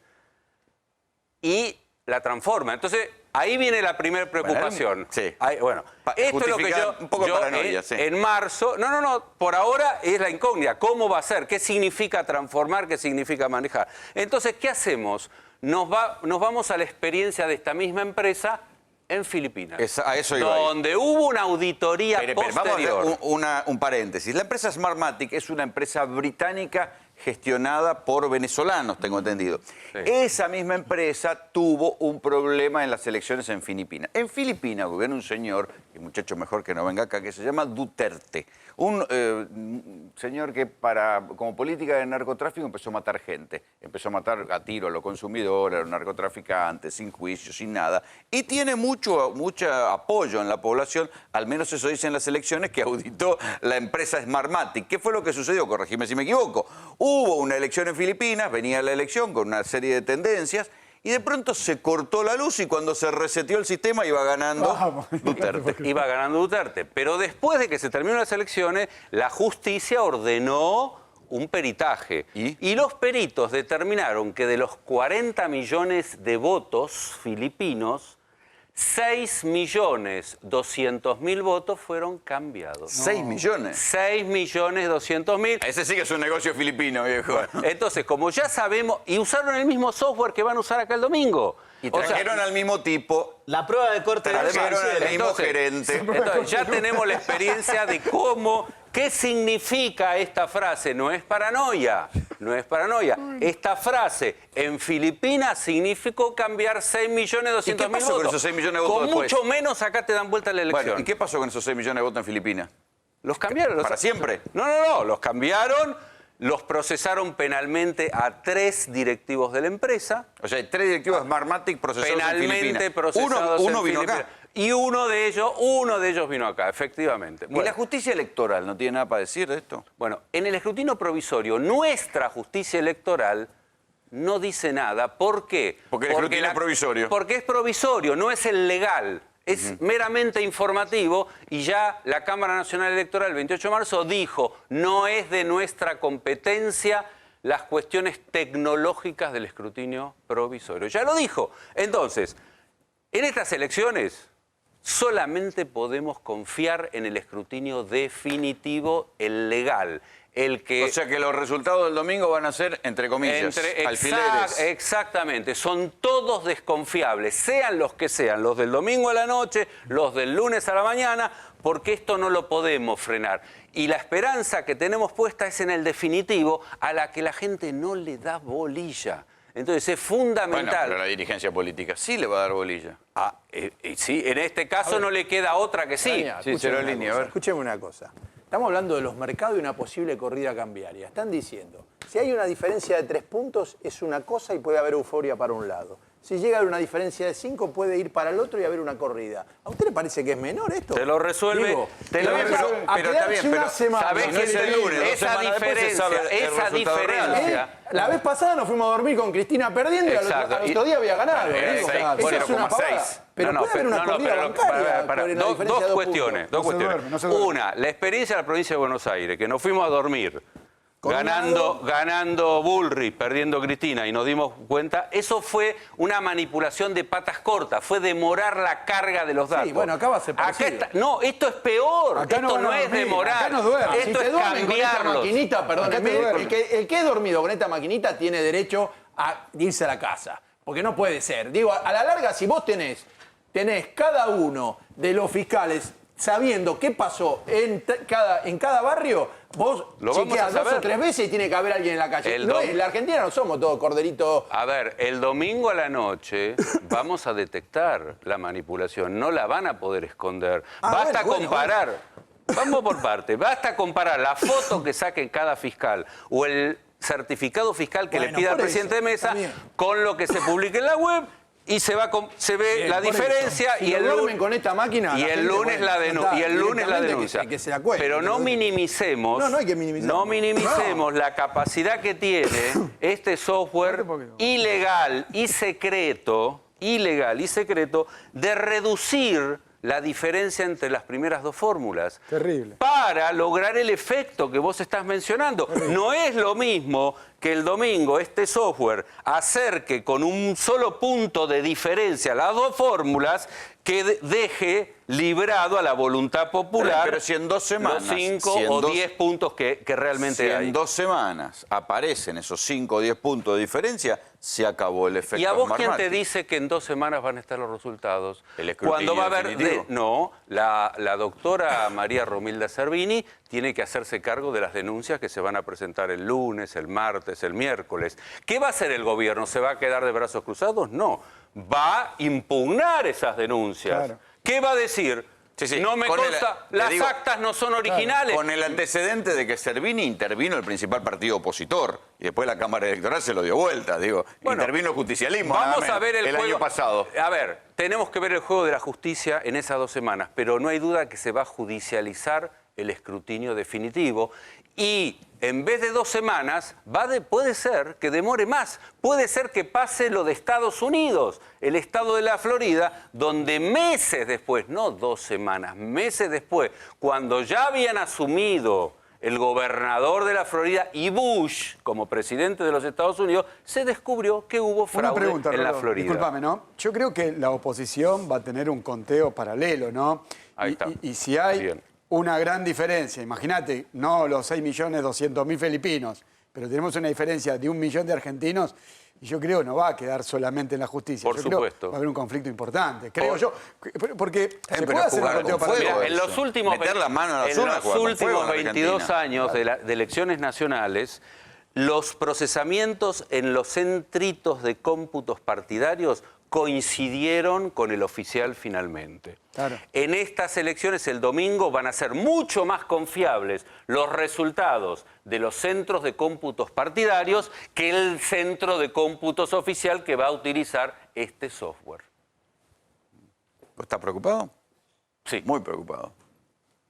Y la transforma. Entonces, ahí viene la primera preocupación. Sí. Bueno, esto es lo que yo, un poco de paranoia, sí. en marzo... No, por ahora es la incógnita. ¿Cómo va a ser? ¿Qué significa transformar? ¿Qué significa manejar? Entonces, ¿qué hacemos? Nos vamos a la experiencia de esta misma empresa en Filipinas. A eso iba donde hubo una auditoría Vamos a posterior. hacer un paréntesis. La empresa Smartmatic es una empresa británica gestionada por venezolanos, tengo entendido. Sí. Esa misma empresa tuvo un problema en las elecciones en Filipinas. En Filipinas gobierna un señor, un muchacho mejor que no venga acá, que se llama Duterte. Un señor que como política de narcotráfico empezó a matar gente. Empezó a matar a tiro a los consumidores, a los narcotraficantes, sin juicio, sin nada. Y tiene mucho apoyo en la población, al menos eso dicen las elecciones que auditó la empresa Smartmatic. ¿Qué fue lo que sucedió? Corregime si me equivoco. Hubo una elección en Filipinas, venía la elección con una serie de tendencias, y de pronto se cortó la luz y cuando se reseteó el sistema iba ganando Duterte. Iba ganando Duterte. Pero después de que se terminaron las elecciones, la justicia ordenó un peritaje. Y los peritos determinaron que de los 40 millones de votos filipinos, 6.200.000 votos fueron cambiados. ¿6 millones? 6.200.000. Ese sí que es un negocio filipino, viejo. Bueno, entonces, como ya sabemos, y usaron el mismo software que van a usar acá el domingo. Y trajeron al mismo tipo. La prueba de corte de trajeron al mismo entonces, gerente. Entonces, ya tenemos la experiencia de qué significa esta frase. No es paranoia, no es paranoia. Esta frase en Filipinas significó cambiar 6.200.000 ¿Y qué pasó votos. con esos 6 millones de votos Con después? mucho menos acá te dan vuelta la elección. Bueno, ¿y qué pasó con esos 6 millones de votos en Filipinas? Los cambiaron. ¿Para siempre? No, los cambiaron, los procesaron penalmente a 3 directivos de la empresa. O sea, hay 3 directivos de Smartmatic procesados en Filipinas. Penalmente procesados Uno en vino Filipinas. acá. Y uno de ellos vino acá, efectivamente. ¿Y la justicia electoral no tiene nada para decir de esto? Bueno, en el escrutinio provisorio, nuestra justicia electoral no dice nada. ¿Por qué? Porque el escrutinio es provisorio. Porque es provisorio, no es el legal. Es meramente informativo y ya la Cámara Nacional Electoral el 28 de marzo dijo no es de nuestra competencia las cuestiones tecnológicas del escrutinio provisorio. Ya lo dijo. Entonces, en estas elecciones solamente podemos confiar en el escrutinio definitivo, el legal. O sea que los resultados del domingo van a ser, entre comillas, alfileres. Exactamente, son todos desconfiables, sean los que sean, los del domingo a la noche, los del lunes a la mañana, porque esto no lo podemos frenar. Y la esperanza que tenemos puesta es en el definitivo, a la que la gente no le da bolilla. Entonces es fundamental. Bueno, pero la dirigencia política sí le va a dar bolilla. Sí, en este caso no le queda otra que sí. Escúcheme una cosa. Estamos hablando de los mercados y una posible corrida cambiaria. Están diciendo, si hay una diferencia de 3 puntos, es una cosa y puede haber euforia para un lado. Si llega a haber una diferencia de 5, puede ir para el otro y haber una corrida. ¿A usted le parece que es menor esto? Te lo resuelve. Digo, pero está bien, pero ¿sabés que es el lunes? Esa diferencia. La vez pasada nos fuimos a dormir con Cristina perdiendo y al otro día había ganado. Eso es una pavada. Pero puede haber una corrida bancaria. Dos cuestiones. Una, la experiencia de la provincia de Buenos Aires, que nos fuimos a dormir ganando Bullrich, perdiendo Cristina y nos dimos cuenta, eso fue una manipulación de patas cortas, fue demorar la carga de los datos. Sí, bueno, acá va a ser parecido. No, esto es peor, esto no es demorar, acá no duerme. esto es cambiarlos. Maquinita, perdóneme, el que dormido con esta maquinita tiene derecho a irse a la casa, porque no puede ser. Digo, a la larga, si vos tenés cada uno de los fiscales sabiendo qué pasó en cada barrio, vos chequeás 2 o 3 veces y tiene que haber alguien en la calle. En la Argentina no somos todos corderitos. A ver, el domingo a la noche vamos a detectar la manipulación, no la van a poder esconder. Basta comparar, vamos por parte, basta comparar la foto que saque cada fiscal o el certificado fiscal que le pida al presidente de mesa con lo que se publique en la web. Y se ve la diferencia y el lunes con esta máquina la denuncia. Pero no minimicemos, no minimicemos la capacidad que tiene este software ilegal y secreto de reducir la diferencia entre las primeras dos fórmulas. Terrible. Para lograr el efecto que vos estás mencionando. Terrible. No es lo mismo que el domingo este software acerque con un solo punto de diferencia las dos fórmulas que deje librado a la voluntad popular. Pero si en 2 semanas, los 5 si en o dos- 10 puntos que realmente si hay. en 2 semanas aparecen esos 5 o 10 puntos de diferencia, se acabó el efecto ¿Y a vos quién Smartmatic. te dice que en 2 semanas van a estar los resultados? El escrutinio Cuando va a haber... definitivo. No, la doctora María Romilda Servini tiene que hacerse cargo de las denuncias que se van a presentar el lunes, el martes, el miércoles. ¿Qué va a hacer el gobierno? ¿Se va a quedar de brazos cruzados? No. Va a impugnar esas denuncias. Claro. ¿Qué va a decir? Sí, No me con consta, te las digo, actas no son originales. Con el antecedente de que Servini intervino el principal partido opositor y después la Cámara Electoral se lo dio vuelta, digo. Bueno, intervino el justicialismo Vamos nada a ver menos, el año pasado. A ver, tenemos que ver el juego de la justicia en esas 2 semanas, pero no hay duda que se va a judicializar el escrutinio definitivo y en vez de 2 semanas puede ser que demore más, puede ser que pase lo de Estados Unidos, el estado de la Florida, donde meses después, no 2 semanas, meses después, cuando ya habían asumido el gobernador de la Florida y Bush como presidente de los Estados Unidos, se descubrió que hubo Una fraude pregunta, en la Roló, Florida. discúlpame, ¿no? Yo creo que la oposición va a tener un conteo paralelo, ¿no? Ahí está. Y si hay Bien. una gran diferencia, imagínate, no los 6.200.000 filipinos, pero tenemos una diferencia de 1 millón de argentinos, y yo creo que no va a quedar solamente en la justicia. Por Yo creo supuesto. que va a haber un conflicto importante, creo yo. Porque se pero puede hacer un jugar conteo con paralelo. fuego, En los eso. últimos, Meter la mano a las en urnas, los jugar con fuego últimos en 22 Argentina. años de elecciones nacionales, los procesamientos en los centritos de cómputos partidarios coincidieron con el oficial finalmente. Claro. En estas elecciones el domingo van a ser mucho más confiables los resultados de los centros de cómputos partidarios que el centro de cómputos oficial que va a utilizar este software. ¿Estás preocupado? Sí. Muy preocupado.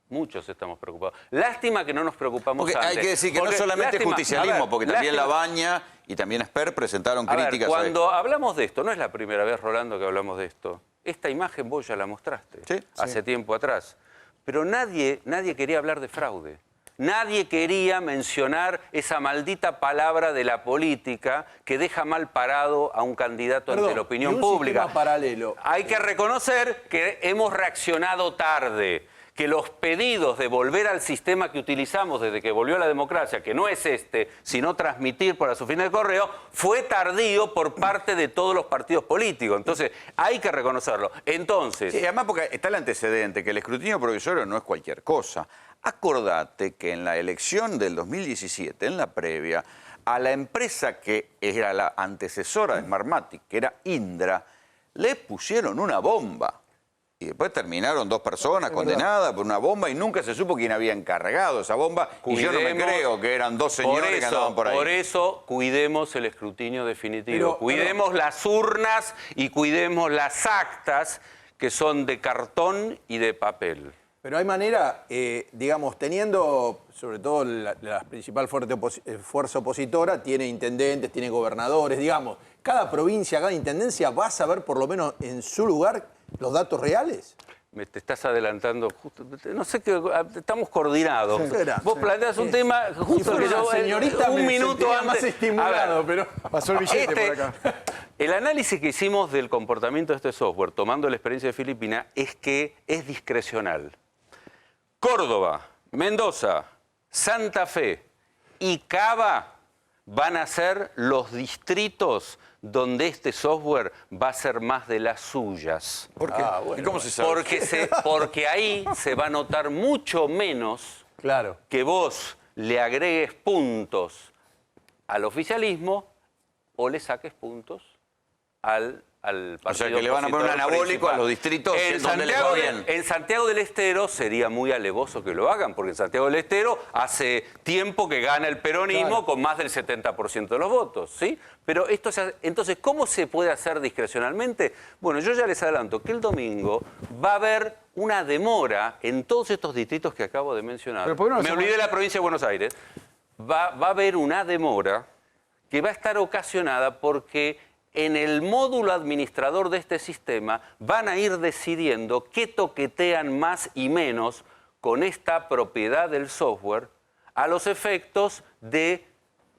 Muchos estamos preocupados. Lástima que no nos preocupamos Porque antes. hay que decir que Porque, no solamente es lástima, justicialismo, a ver, porque también lástima. Labaña y también Esper presentaron A ver, críticas cuando hablamos de esto, no es la primera vez, Rolando, que hablamos de esto. Esta imagen vos ya la mostraste hace tiempo atrás. Pero nadie quería hablar de fraude. Nadie quería mencionar esa maldita palabra de la política que deja mal parado a un candidato ante la opinión y un pública. sistema paralelo. Hay que reconocer que hemos reaccionado tarde, que los pedidos de volver al sistema que utilizamos desde que volvió la democracia, que no es sino transmitir por las oficinas de correo, fue tardío por parte de todos los partidos políticos. Entonces, hay que reconocerlo. Entonces... Sí, además porque está el antecedente, que el escrutinio provisorio no es cualquier cosa. Acordate que en la elección del 2017, en la previa, a la empresa que era la antecesora de Smartmatic, que era Indra, le pusieron una bomba. Y después terminaron 2 personas condenadas por una bomba y nunca se supo quién había encargado esa bomba. Y yo no me Cuidemos- creo que eran 2 señores que andaban por ahí. Por eso, cuidemos el escrutinio definitivo. Pero, cuidemos las urnas y cuidemos las actas que son de cartón y de papel. Pero hay manera, digamos, teniendo, sobre todo la principal fuerza opositora, tiene intendentes, tiene gobernadores, digamos, cada provincia, cada intendencia va a saber por lo menos en su lugar los datos reales. Te estás adelantando, justo, no sé qué, estamos coordinados. Sí. Vos planteas un tema justo Si fuera que yo, una señorita, un me minuto sentiría antes. más estimulado, A ver, pero pasó el billete por acá. El análisis que hicimos del comportamiento de este software, tomando la experiencia de Filipinas, es que es discrecional. Córdoba, Mendoza, Santa Fe y Cava van a ser los distritos donde este software va a ser más de las suyas. ¿Por qué? ¿Y cómo se sabe? Porque ahí se va a notar mucho menos que vos le agregues puntos al oficialismo o le saques puntos al partido. O sea, que le van a poner un opositor anabólico principal. a los distritos donde les va bien. En Santiago del Estero sería muy alevoso que lo hagan, porque en Santiago del Estero hace tiempo que gana el peronismo con más del 70% de los votos, ¿sí? Pero entonces, ¿cómo se puede hacer discrecionalmente? Bueno, yo ya les adelanto que el domingo va a haber una demora en todos estos distritos que acabo de mencionar. Pero ¿por qué no Me hacemos- olvidé de la provincia de Buenos Aires. Va a haber una demora que va a estar ocasionada porque en el módulo administrador de este sistema van a ir decidiendo qué toquetean más y menos con esta propiedad del software a los efectos de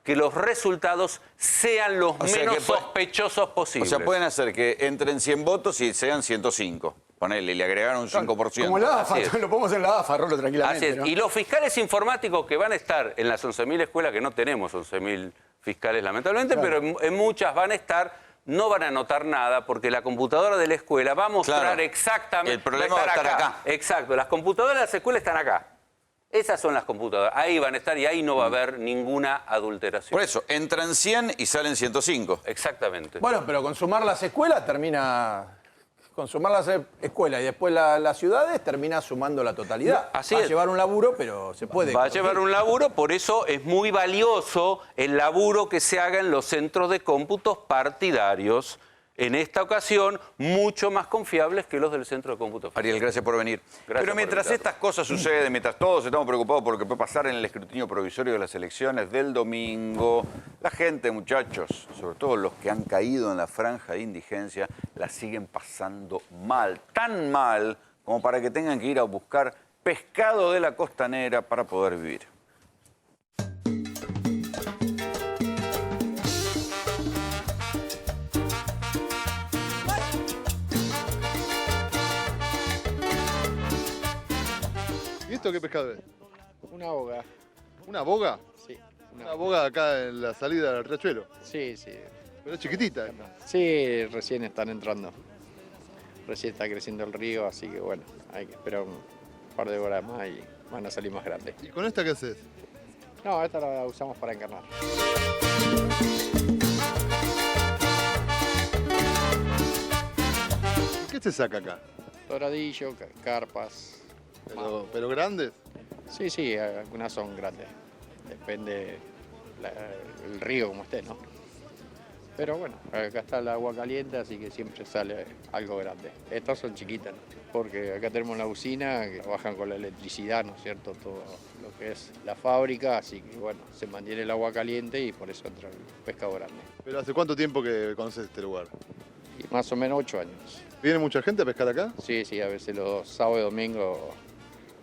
que los resultados sean los menos sospechosos posibles. O sea, pueden hacer que entren 100 votos y sean 105. Ponele, le agregaron un 5%. Como la AFA, lo podemos hacer en la AFA, Rolo, tranquilamente. Así es. ¿no? Y los fiscales informáticos que van a estar en las 11.000 escuelas, que no tenemos 11.000 fiscales lamentablemente, Claro. pero en muchas van a estar, no van a anotar nada, porque la computadora de la escuela va a mostrar Claro. exactamente... El problema va a estar acá. Exacto, las computadoras de las escuelas están acá. Esas son las computadoras, ahí van a estar y ahí no va a haber ninguna adulteración. Por eso, entran 100 y salen 105. Exactamente. Bueno, pero con sumar las escuelas termina... Con sumar las escuelas y después las ciudades termina sumando la totalidad. Así va es. a llevar un laburo, pero se puede. Va a llevar un laburo, por eso es muy valioso el laburo que se haga en los centros de cómputos partidarios. En esta ocasión, mucho más confiables que los del centro de cómputos. Ariel, gracias por venir. Pero mientras estas cosas suceden, mientras todos estamos preocupados por lo que puede pasar en el escrutinio provisorio de las elecciones del domingo, la gente, muchachos, sobre todo los que han caído en la franja de indigencia, la siguen pasando mal, tan mal como para que tengan que ir a buscar pescado de la costanera para poder vivir. ¿Y esto qué pescado es? Una boga. ¿Una boga? Sí. Una boga acá en la salida del riachuelo. Sí, sí. Pero es chiquitita. Sí, recién están entrando. Recién está creciendo el río, así que bueno, hay que esperar un par de horas más y van a salir más grandes. ¿Y con esta qué haces? No, esta la usamos para encarnar. ¿Qué se saca acá? Doradillo, carpas. ¿Pero grandes? Sí, sí, algunas son grandes. Depende el río como esté, ¿no? Pero bueno, acá está el agua caliente, así que siempre sale algo grande. Estas son chiquitas, ¿no? Porque acá tenemos la usina que trabajan con la electricidad, ¿no es cierto? Todo lo que es la fábrica, así que bueno, se mantiene el agua caliente y por eso entra el pescado grande. ¿Pero hace cuánto tiempo que conoces este lugar? Y más o menos 8 años. ¿Viene mucha gente a pescar acá? Sí, sí, a veces los sábados y domingos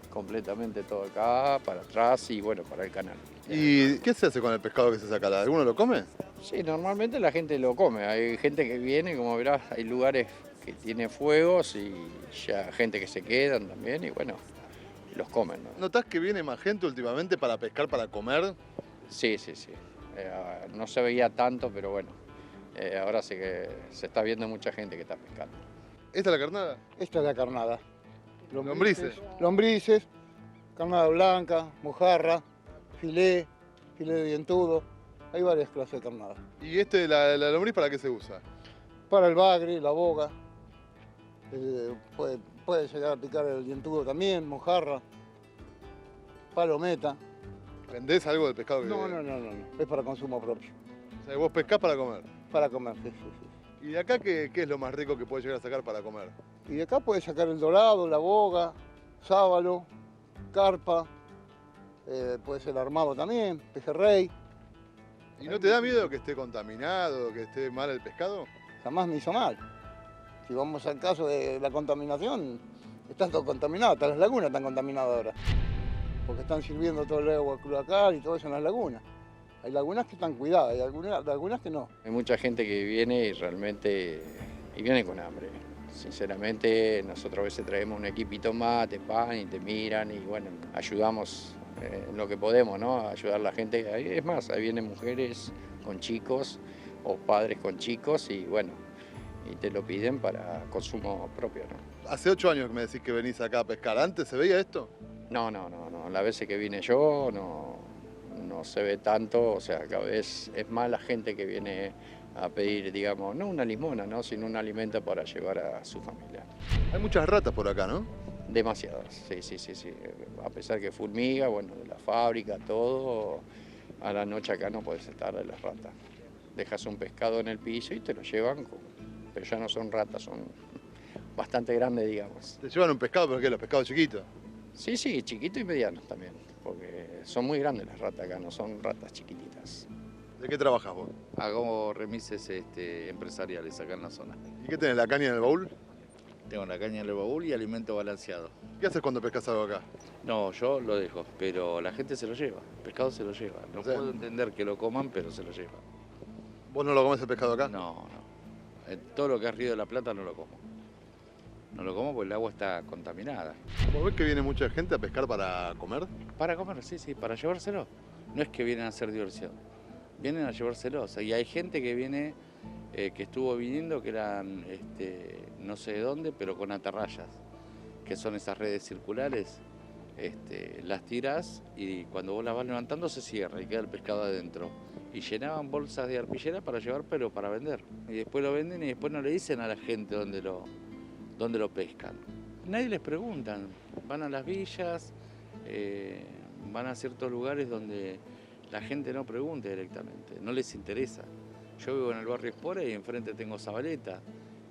completamente todo acá, para atrás y bueno, para el canal. ¿Y qué se hace con el pescado que se saca? ¿Alguno lo come? Sí, normalmente la gente lo come. Hay gente que viene, como verás, hay lugares que tienen fuegos y ya gente que se quedan también y bueno, los comen, ¿no? ¿Notás que viene más gente últimamente para pescar, para comer? Sí, sí, sí. No se veía tanto, pero bueno, ahora sí que se está viendo mucha gente que está pescando. ¿Esta es la carnada? Esta es la carnada. ¿Lombrices? Lombrices, carnada blanca, mojarra, filé de dientudo. Hay varias clases de carnada. ¿Y la lombriz para qué se usa? Para el bagre, la boga. Puede llegar a picar el dientudo también, mojarra, palometa. ¿Vendés algo del pescado que...? No. Es para consumo propio. O sea, vos pescás para comer. Para comer, sí. ¿Y de acá qué es lo más rico que puedes llegar a sacar para comer? Y de acá puedes sacar el dorado, la boga, sábalo, carpa, puede ser armado también, pejerrey. ¿Y no te da miedo que esté contaminado, que esté mal el pescado? Jamás me hizo mal. Si vamos al caso de la contaminación, está todo contaminado, hasta las lagunas están contaminadas ahora. Porque están sirviendo todo el agua cloacal y todo eso en las lagunas. Hay lagunas que están cuidadas, hay algunas que no. Hay mucha gente que viene y realmente viene con hambre. Sinceramente, nosotros a veces traemos un equipito más, te pan y te miran y bueno, ayudamos en lo que podemos, ¿no? Ayudar a la gente. Es más, ahí vienen mujeres con chicos o padres con chicos y bueno, y te lo piden para consumo propio, ¿no? Hace 8 años que me decís que venís acá a pescar. ¿Antes se veía esto? No. Las veces que vine yo no se ve tanto, o sea, cada vez es más la gente que viene a pedir, digamos, no una limona, ¿no? Sino un alimento para llevar a su familia. Hay muchas ratas por acá, ¿no? Demasiadas, sí. A pesar que fumiga, bueno, de la fábrica, todo, a la noche acá no puedes estar de las ratas. Dejas un pescado en el piso y te lo llevan, pero ya no son ratas, son bastante grandes, digamos. ¿Te llevan un pescado, pero qué? ¿Los pescados chiquitos? Sí, chiquitos y medianos también, porque son muy grandes las ratas acá, no son ratas chiquititas. ¿De qué trabajas vos? Hago remises empresariales acá en la zona. ¿Y qué tenés, la caña en el baúl? Tengo la caña en el baúl y alimento balanceado. ¿Qué haces cuando pescas algo acá? No, yo lo dejo, pero la gente se lo lleva. El pescado se lo lleva. No puedo entender que lo coman, pero se lo lleva. ¿Vos no lo comés el pescado acá? No. Todo lo que es Río de la Plata no lo como. No lo como porque el agua está contaminada. ¿Vos ves que viene mucha gente a pescar para comer? Para comer, sí, para llevárselo. No es que vienen a hacer diversión, vienen a llevárselo. O sea, y hay gente que viene, que estuvo viniendo, que eran no sé de dónde, pero con atarrayas, que son esas redes circulares. Las tiras y cuando vos las vas levantando se cierra y queda el pescado adentro. Y llenaban bolsas de arpillera para llevar, pero para vender. Y después lo venden y después no le dicen a la gente dónde lo pescan. Nadie les pregunta. Van a las villas, van a ciertos lugares donde la gente no pregunta directamente, no les interesa. Yo vivo en el barrio Espora y enfrente tengo Zabaleta.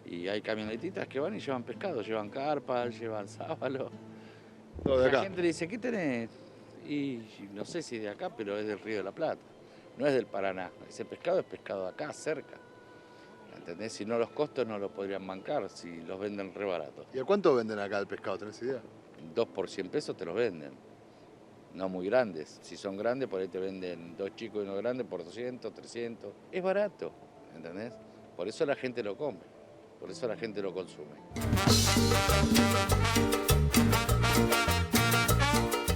Y hay camionetitas que van y llevan pescado, llevan carpas, llevan sábalo. Todo de acá. La gente le dice, ¿qué tenés? Y no sé si es de acá, pero es del Río de la Plata. No es del Paraná. Ese pescado es pescado de acá, cerca. ¿Entendés? Si no, los costos no lo podrían bancar si los venden re baratos. ¿Y a cuánto venden acá el pescado? ¿Tenés idea? 2 por 100 pesos te los venden. No muy grandes. Si son grandes, por ahí te venden 2 chicos y 1 grande por 200, 300. Es barato, ¿entendés? Por eso la gente lo come. Por eso la gente lo consume.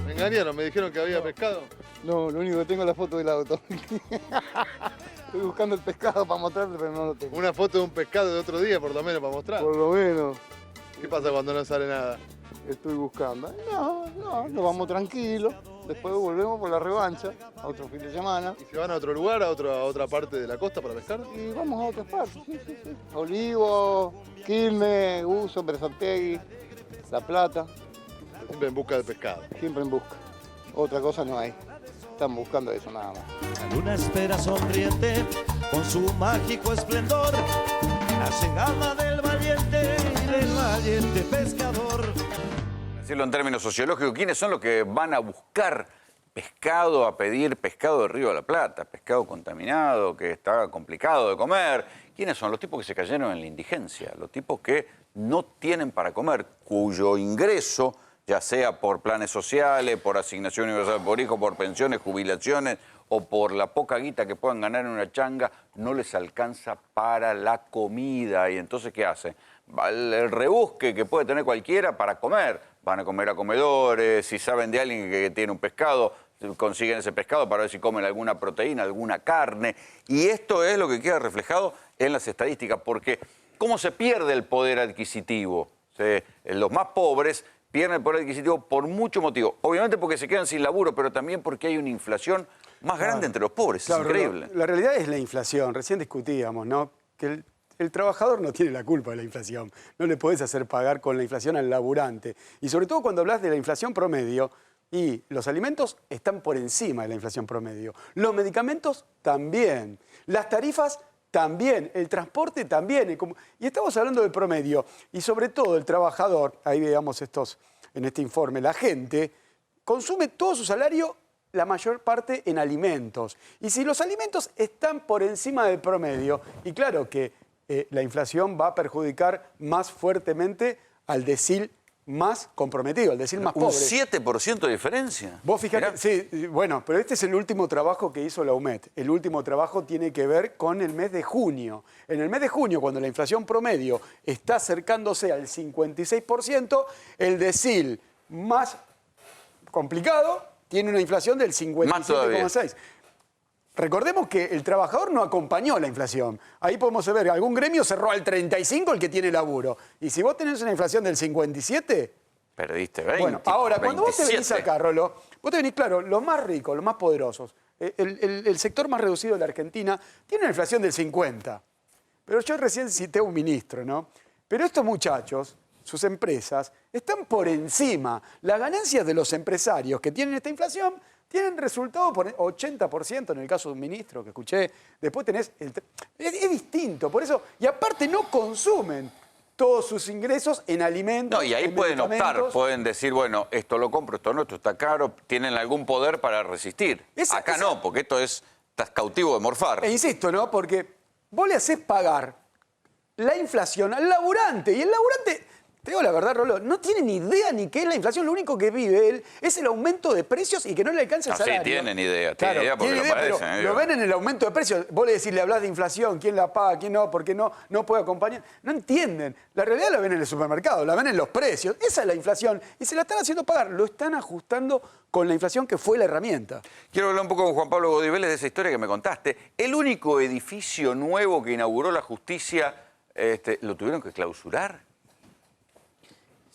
Me engañaron, me dijeron que había pescado. No, lo único que tengo es la foto del auto. Estoy buscando el pescado para mostrarte, pero no lo tengo. Una foto de un pescado de otro día, por lo menos, para mostrar. Por lo menos. ¿Qué pasa cuando no sale nada? Estoy buscando. No, nos vamos tranquilos. Después volvemos por la revancha, a otro fin de semana. ¿Y se van a otro lugar, a otra parte de la costa para pescar? Y vamos a otras partes, sí. Olivo, Quilmes, Uso, Berazategui, La Plata. Siempre en busca del pescado. Siempre en busca. Otra cosa no hay. Están buscando eso nada más. La luna espera sonriente con su mágico esplendor. La llegada del valiente pescador. Decirlo en términos sociológicos, ¿quiénes son los que van a buscar pescado, a pedir pescado del Río de la Plata? Pescado contaminado, que está complicado de comer. ¿Quiénes son? Los tipos que se cayeron en la indigencia, los tipos que no tienen para comer, cuyo ingreso, ya sea por planes sociales, por asignación universal por hijo, por pensiones, jubilaciones o por la poca guita que puedan ganar en una changa, no les alcanza para la comida. Y entonces, ¿qué hacen? El rebusque que puede tener cualquiera para comer. Van a comer a comedores, si saben de alguien que tiene un pescado, consiguen ese pescado para ver si comen alguna proteína, alguna carne. Y esto es lo que queda reflejado en las estadísticas, porque ¿cómo se pierde el poder adquisitivo? Los más pobres pierden el poder adquisitivo por muchos motivos. Obviamente porque se quedan sin laburo, pero también porque hay una inflación más grande entre los pobres. Claro, es increíble. La realidad es la inflación. Recién discutíamos, ¿no? Que el trabajador no tiene la culpa de la inflación. No le podés hacer pagar con la inflación al laburante. Y sobre todo cuando hablas de la inflación promedio, y los alimentos están por encima de la inflación promedio. Los medicamentos también. Las tarifas también. El transporte también. Y estamos hablando del promedio. Y sobre todo el trabajador, ahí veamos en este informe, la gente consume todo su salario, la mayor parte en alimentos. Y si los alimentos están por encima del promedio, y claro que la inflación va a perjudicar más fuertemente al decil más comprometido, al decil más pobre. ¿Un 7% de diferencia? Vos fijate, sí, bueno, pero este es el último trabajo que hizo la UMED. El último trabajo tiene que ver con el mes de junio. En el mes de junio, cuando la inflación promedio está acercándose al 56%, el decil más complicado tiene una inflación del 57,6%. Recordemos que el trabajador no acompañó la inflación. Ahí podemos ver, algún gremio cerró al 35 el que tiene laburo. Y si vos tenés una inflación del 57... Perdiste 20. Bueno, ahora, cuando 27. vos te venís acá, Rolo, vos te venís, claro, los más ricos, los más poderosos, el sector más reducido de la Argentina tiene una inflación del 50. Pero yo recién cité a un ministro, ¿no? Pero estos muchachos, sus empresas, están por encima. Las ganancias de los empresarios que tienen esta inflación tienen resultado por 80% en el caso de un ministro que escuché. Después tenés... Es distinto, por eso... Y aparte no consumen todos sus ingresos en alimentos. No, y ahí pueden optar, pueden decir, bueno, esto lo compro, esto no, esto está caro, tienen algún poder para resistir. Acá no, porque esto es estás cautivo de morfar. E insisto, ¿no? Porque vos le hacés pagar la inflación al laburante. Y el laburante, te digo la verdad, Rolo, no tiene ni idea ni qué es la inflación. Lo único que vive él es el aumento de precios y que no le alcanza el salario. Sí, tienen idea. Claro, Tienen idea porque tiene lo idea, padecen. pero lo ven en el aumento de precios. Vos le decís, le hablás de inflación, quién la paga, quién no, porque no puede acompañar. No entienden. La realidad la ven en el supermercado, la ven en los precios. Esa es la inflación. Y se la están haciendo pagar. Lo están ajustando con la inflación que fue la herramienta. Quiero hablar un poco con Juan Pablo Godiveles de esa historia que me contaste. El único edificio nuevo que inauguró la justicia, ¿lo tuvieron que clausurar?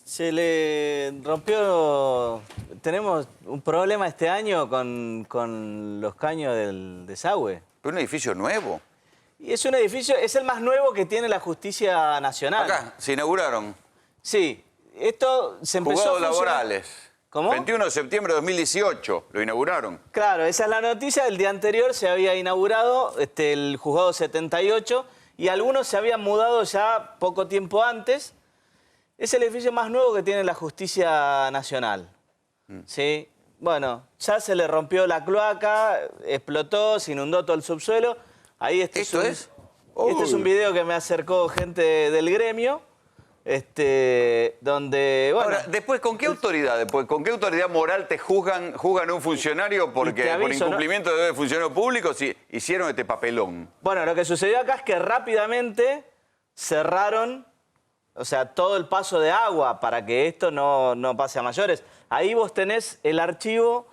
Se le rompió... Tenemos un problema este año con los caños del desagüe. ¿Pero un edificio nuevo? Y es un edificio, es el más nuevo que tiene la Justicia Nacional. Acá, se inauguraron. Sí, esto se empezó Juzgados a funcionar... laborales. ¿Cómo? 21 de septiembre de 2018, lo inauguraron. Claro, esa es la noticia. El día anterior se había inaugurado el Juzgado 78 y algunos se habían mudado ya poco tiempo antes. Es el edificio más nuevo que tiene la Justicia Nacional. ¿Sí? Bueno, ya se le rompió la cloaca, explotó, se inundó todo el subsuelo. Ahí este es un video que me acercó gente del gremio. Donde, bueno... Ahora, después, ¿con qué autoridad? ¿Con qué autoridad moral te juzgan a un funcionario porque por incumplimiento de deber de funcionario público si hicieron este papelón? Bueno, lo que sucedió acá es que rápidamente cerraron, o sea, todo el paso de agua para que esto no pase a mayores. Ahí vos tenés el archivo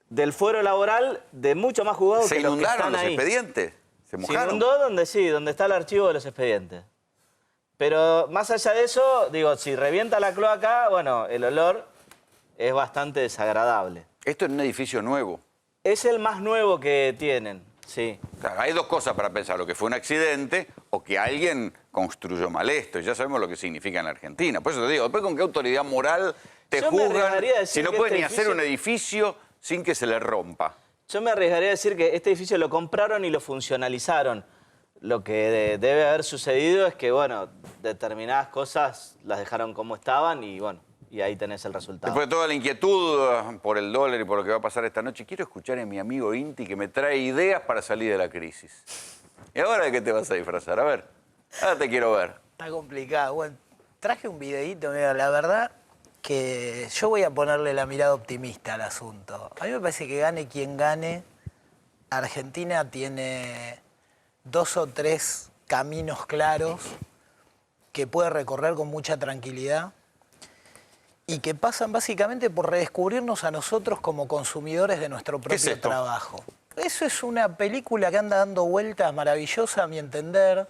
del fuero laboral de mucho más juzgados que los que están ahí. ¿Se inundaron los expedientes? ¿Se mojaron? Se inundó donde está el archivo de los expedientes. Pero más allá de eso, digo, si revienta la cloaca, bueno, el olor es bastante desagradable. Esto es un edificio nuevo. Es el más nuevo que tienen, sí. Claro, hay dos cosas para pensar, lo que fue un accidente o que alguien construyó mal esto. Y ya sabemos lo que significa en la Argentina. Por eso te digo, después con qué autoridad moral te juzgan si no pueden ni hacer un edificio sin que se le rompa. Yo me arriesgaría a decir que este edificio lo compraron y lo funcionalizaron. Lo que debe haber sucedido es que, bueno, determinadas cosas las dejaron como estaban y, bueno, y ahí tenés el resultado. Después de toda la inquietud por el dólar y por lo que va a pasar esta noche, quiero escuchar a mi amigo Inti que me trae ideas para salir de la crisis. ¿Y ahora de qué te vas a disfrazar? A ver, ahora te quiero ver. Está complicado. Bueno, traje un videíto, mira, la verdad que yo voy a ponerle la mirada optimista al asunto. A mí me parece que gane quien gane, Argentina tiene 2 o 3 caminos claros que puede recorrer con mucha tranquilidad y que pasan básicamente por redescubrirnos a nosotros como consumidores de nuestro propio trabajo. Eso es una película que anda dando vueltas maravillosa, a mi entender.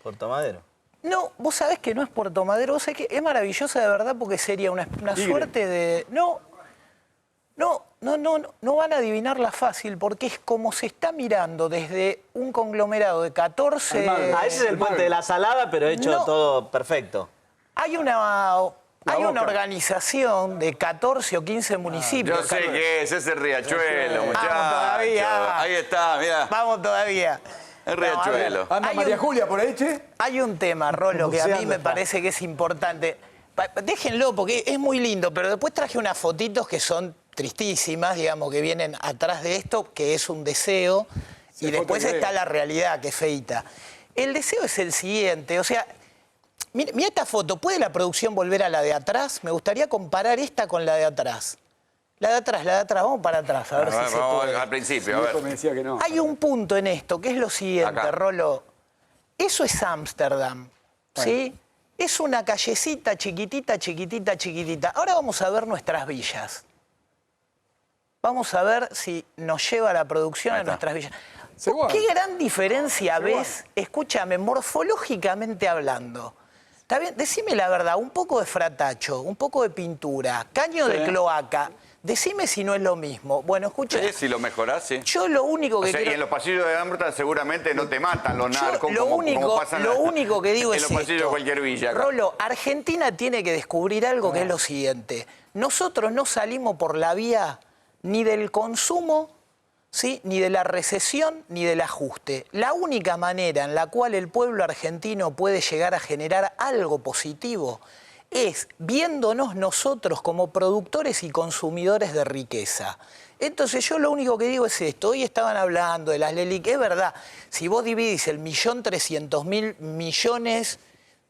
Puerto Madero. No, vos sabés que no es Puerto Madero, vos sabés que es maravillosa de verdad porque sería una suerte de... No van a adivinarla fácil porque es como se está mirando desde un conglomerado de 14... ese es el puente de la Salada, pero hecho todo perfecto. Hay una organización de 14 o 15 municipios. Yo sé qué es el Riachuelo, muchachos. Vamos todavía. Ahí está, mirá. Vamos todavía. El Riachuelo. ¿Anda María Julia por ahí, che? Hay un tema, Rolo, que a mí me parece que es importante. Déjenlo, porque es muy lindo, pero después traje unas fotitos que son tristísimas, digamos, que vienen atrás de esto, que es un deseo, y después está la realidad, que es feita. El deseo es el siguiente, o sea, mira esta foto, ¿puede la producción volver a la de atrás? Me gustaría comparar esta con la de atrás. La de atrás, vamos para atrás, a ver si se puede. Al principio, a ver. Me decía que no. Hay un punto en esto, que es lo siguiente, Rolo. Eso es Ámsterdam, ¿sí? Es una callecita chiquitita, chiquitita, chiquitita. Ahora vamos a ver nuestras villas. Vamos a ver si nos lleva la producción a nuestras villas. ¿Qué gran diferencia ves, escúchame, morfológicamente hablando? ¿Está bien? Decime la verdad, un poco de fratacho, un poco de pintura, caño de cloaca. Decime si no es lo mismo. Bueno, escucha. Sí, si lo mejorás, sí. Yo lo único que quiero... Y en los pasillos de Ámsterdam seguramente no te matan los narcos lo único que digo es en los pasillos de cualquier villa. Acá. Rolo, Argentina tiene que descubrir algo que es lo siguiente. Nosotros no salimos por la vía ni del consumo, ¿sí?, ni de la recesión, ni del ajuste. La única manera en la cual el pueblo argentino puede llegar a generar algo positivo es viéndonos nosotros como productores y consumidores de riqueza. Entonces yo lo único que digo es esto, hoy estaban hablando de las LELIQ, es verdad, si vos dividís el 1.300.000 millones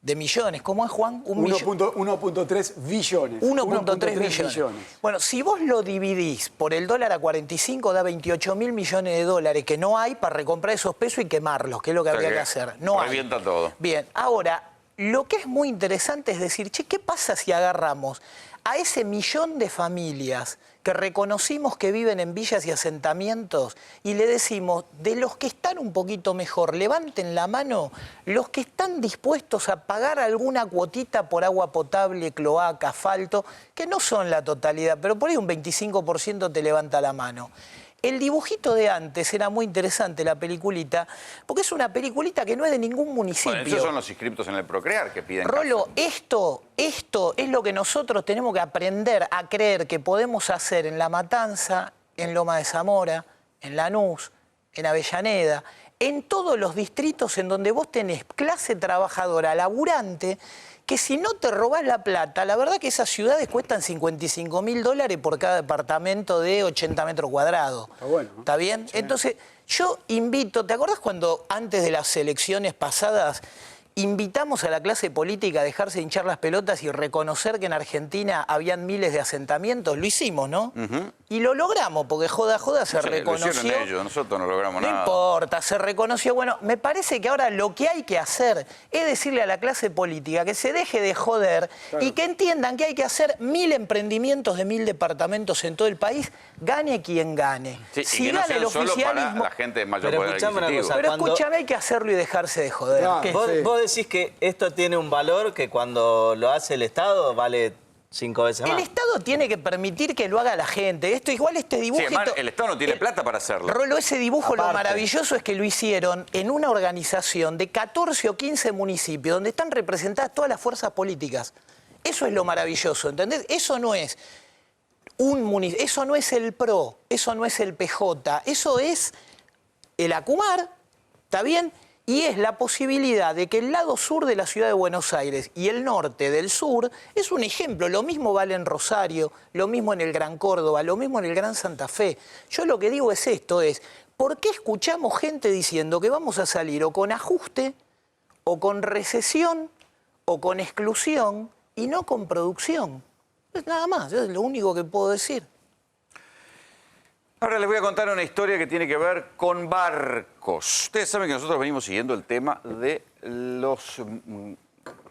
de millones, ¿cómo es, Juan? 1.3 billones. 1.3 billones. Bueno, si vos lo dividís por el dólar a 45, da 28.000 millones de dólares que no hay para recomprar esos pesos y quemarlos, que es lo que habría que hacer. No hay. Revienta todo. Bien, ahora, lo que es muy interesante es decir, che, ¿qué pasa si agarramos a ese millón de familias que reconocimos que viven en villas y asentamientos y le decimos, de los que están un poquito mejor, levanten la mano los que están dispuestos a pagar alguna cuotita por agua potable, cloaca, asfalto, que no son la totalidad, pero por ahí un 25% te levanta la mano? El dibujito de antes era muy interesante, la peliculita, porque es una peliculita que no es de ningún municipio. Bueno, esos son los inscriptos en el Procrear que piden Rolo, esto es lo que nosotros tenemos que aprender a creer que podemos hacer en La Matanza, en Loma de Zamora, en Lanús, en Avellaneda, en todos los distritos en donde vos tenés clase trabajadora, laburante, que si no te robás la plata, la verdad que esas ciudades cuestan $55.000 por cada departamento de 80 metros cuadrados. Está bueno, ¿no? ¿Está bien? Sí. Entonces, yo invito, ¿te acordás cuando antes de las elecciones pasadas invitamos a la clase política a dejarse hinchar las pelotas y reconocer que en Argentina habían miles de asentamientos? Lo hicimos, ¿no? Y lo logramos, porque joda se reconoció. Lo hicieron ellos, nosotros no logramos nada. No importa, se reconoció. Bueno, me parece que ahora lo que hay que hacer es decirle a la clase política que se deje de joder y que entiendan que hay que hacer 1000 emprendimientos de 1000 departamentos en todo el país, gane quien gane. Sí, si y que no gane el solo oficialismo... para la gente de mayor poder adquisitivo. Pero escúchame, hay que hacerlo y dejarse de joder. Vos decís que esto tiene un valor que cuando lo hace el Estado vale 5 veces más. El Estado tiene que permitir que lo haga la gente. Este dibujito... Sí, además, el Estado no tiene plata para hacerlo. Rolo, ese dibujo, Aparte. lo maravilloso es que lo hicieron en una organización de 14 o 15 municipios donde están representadas todas las fuerzas políticas. Eso es lo maravilloso, ¿entendés? Eso no es eso no es el PRO, eso no es el PJ, eso es el ACUMAR, ¿está bien? Y es la posibilidad de que el lado sur de la ciudad de Buenos Aires y el norte del sur es un ejemplo. Lo mismo vale en Rosario, lo mismo en el Gran Córdoba, lo mismo en el Gran Santa Fe. Yo lo que digo es esto, ¿por qué escuchamos gente diciendo que vamos a salir o con ajuste, o con recesión, o con exclusión, y no con producción? Pues nada más, es lo único que puedo decir. Ahora les voy a contar una historia que tiene que ver con barcos. Ustedes saben que nosotros venimos siguiendo el tema de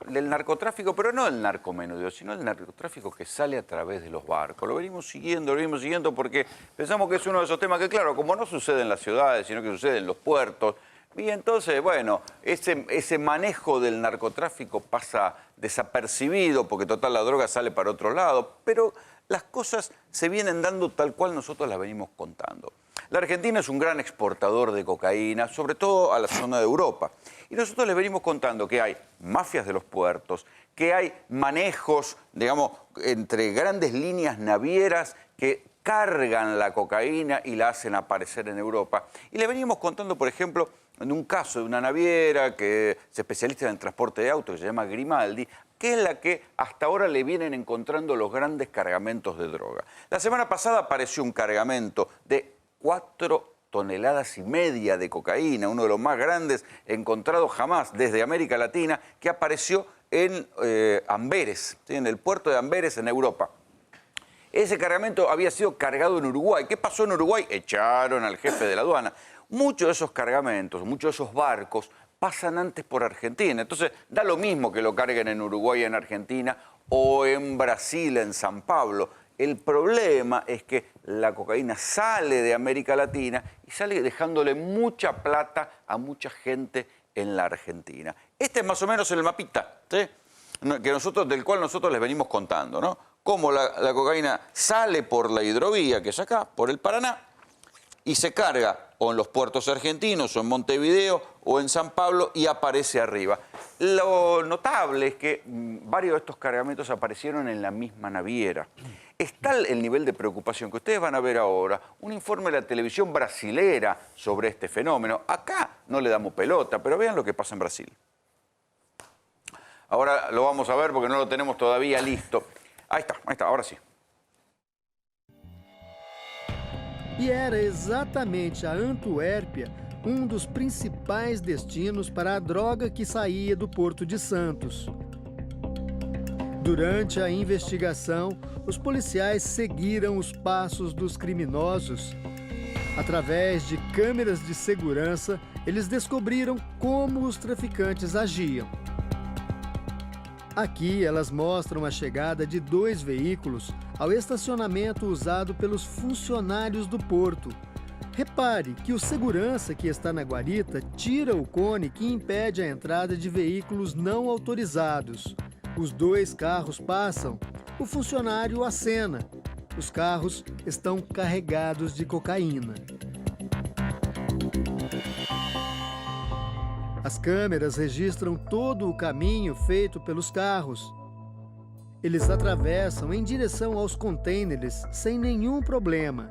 del narcotráfico, pero no el narcomenudeo, sino el narcotráfico que sale a través de los barcos. Lo venimos siguiendo porque pensamos que es uno de esos temas que, claro, como no sucede en las ciudades, sino que sucede en los puertos, y entonces, bueno, ese manejo del narcotráfico pasa desapercibido porque total la droga sale para otro lado, pero las cosas se vienen dando tal cual nosotros las venimos contando. La Argentina es un gran exportador de cocaína, sobre todo a la zona de Europa. Y nosotros les venimos contando que hay mafias de los puertos, que hay manejos, digamos, entre grandes líneas navieras que cargan la cocaína y la hacen aparecer en Europa. Y les venimos contando, por ejemplo, en un caso de una naviera que es especialista en el transporte de autos, que se llama Grimaldi, que es la que hasta ahora le vienen encontrando los grandes cargamentos de droga. La semana pasada apareció un cargamento de 4,5 toneladas de cocaína, uno de los más grandes encontrados jamás desde América Latina, que apareció en Amberes, ¿sí? En el puerto de Amberes, en Europa. Ese cargamento había sido cargado en Uruguay. ¿Qué pasó en Uruguay? Echaron al jefe de la aduana. Muchos de esos cargamentos, muchos de esos barcos pasan antes por Argentina. Entonces, da lo mismo que lo carguen en Uruguay, en Argentina, o en Brasil, en San Pablo. El problema es que la cocaína sale de América Latina y sale dejándole mucha plata a mucha gente en la Argentina. Este es más o menos el mapita, ¿sí? Del cual nosotros les venimos contando, ¿no? Cómo la cocaína sale por la hidrovía, que es acá, por el Paraná, y se carga o en los puertos argentinos, o en Montevideo, o en San Pablo, y aparece arriba. Lo notable es que varios de estos cargamentos aparecieron en la misma naviera. Está el nivel de preocupación que ustedes van a ver ahora, un informe de la televisión brasilera sobre este fenómeno. Acá no le damos pelota, pero vean lo que pasa en Brasil. Ahora lo vamos a ver porque no lo tenemos todavía listo. Ahí está, ahora sí. E era exatamente a Antuérpia dos principais destinos para a droga que saía do Porto de Santos. Durante a investigação, os policiais seguiram os passos dos criminosos. Através de câmeras de segurança, eles descobriram como os traficantes agiam. Aqui elas mostram a chegada de 2 veículos ao estacionamento usado pelos funcionários do porto. Repare que o segurança que está na guarita tira o cone que impede a entrada de veículos não autorizados. Os 2 carros passam, o funcionário acena. Os carros estão carregados de cocaína. As câmeras registram todo o caminho feito pelos carros. Eles atravessam em direção aos contêineres sem nenhum problema.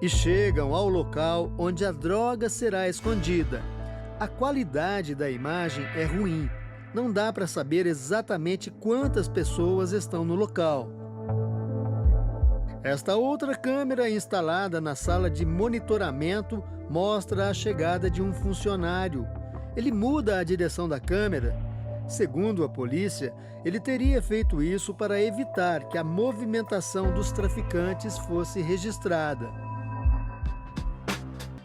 E chegam ao local onde a droga será escondida. A qualidade da imagem é ruim. Não dá para saber exatamente quantas pessoas estão no local. Esta outra câmera instalada na sala de monitoramento mostra a chegada de um funcionário. Ele muda a direção da câmera. Segundo a polícia, ele teria feito isso para evitar que a movimentação dos traficantes fosse registrada.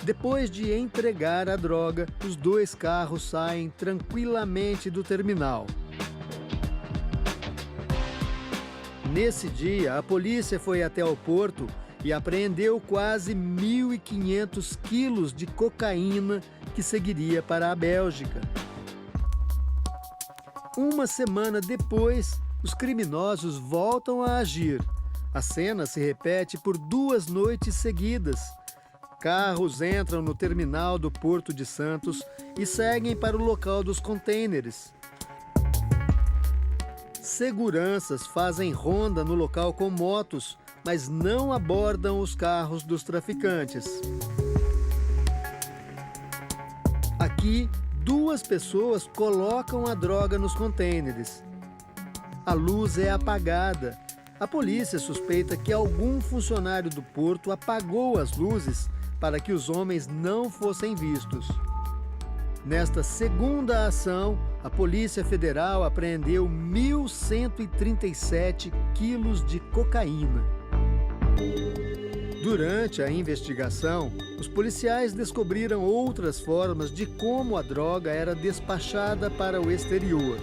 Depois de entregar a droga, os 2 carros saem tranquilamente do terminal. Nesse dia, a polícia foi até o porto e apreendeu quase 1.500 quilos de cocaína que seguiria para a Bélgica. Uma semana depois, os criminosos voltam a agir. A cena se repete por 2 noites seguidas. Carros entram no terminal do Porto de Santos e seguem para o local dos contêineres. Seguranças fazem ronda no local com motos, mas não abordam os carros dos traficantes. Aqui, 2 pessoas colocam a droga nos contêineres. A luz é apagada. A polícia suspeita que algum funcionário do porto apagou as luzes para que os homens não fossem vistos. Nesta segunda ação, a Polícia Federal apreendeu 1.137 quilos de cocaína. Durante a investigação, os policiais descobriram outras formas de como a droga era despachada para o exterior.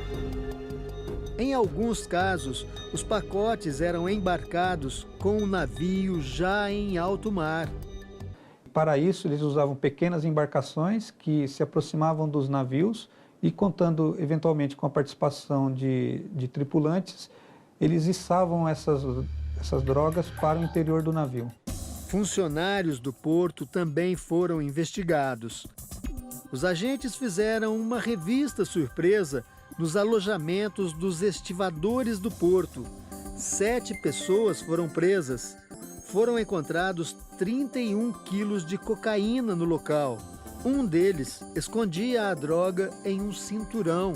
Em alguns casos, os pacotes eram embarcados com o navio já em alto mar. Para isso, eles usavam pequenas embarcações que se aproximavam dos navios e, contando eventualmente com a participação de tripulantes, eles içavam essas drogas para o interior do navio. Funcionários do porto também foram investigados. Os agentes fizeram uma revista surpresa nos alojamentos dos estivadores do porto. 7 pessoas foram presas. Foram encontrados 31 quilos de cocaína no local. Um deles escondia a droga em um cinturão.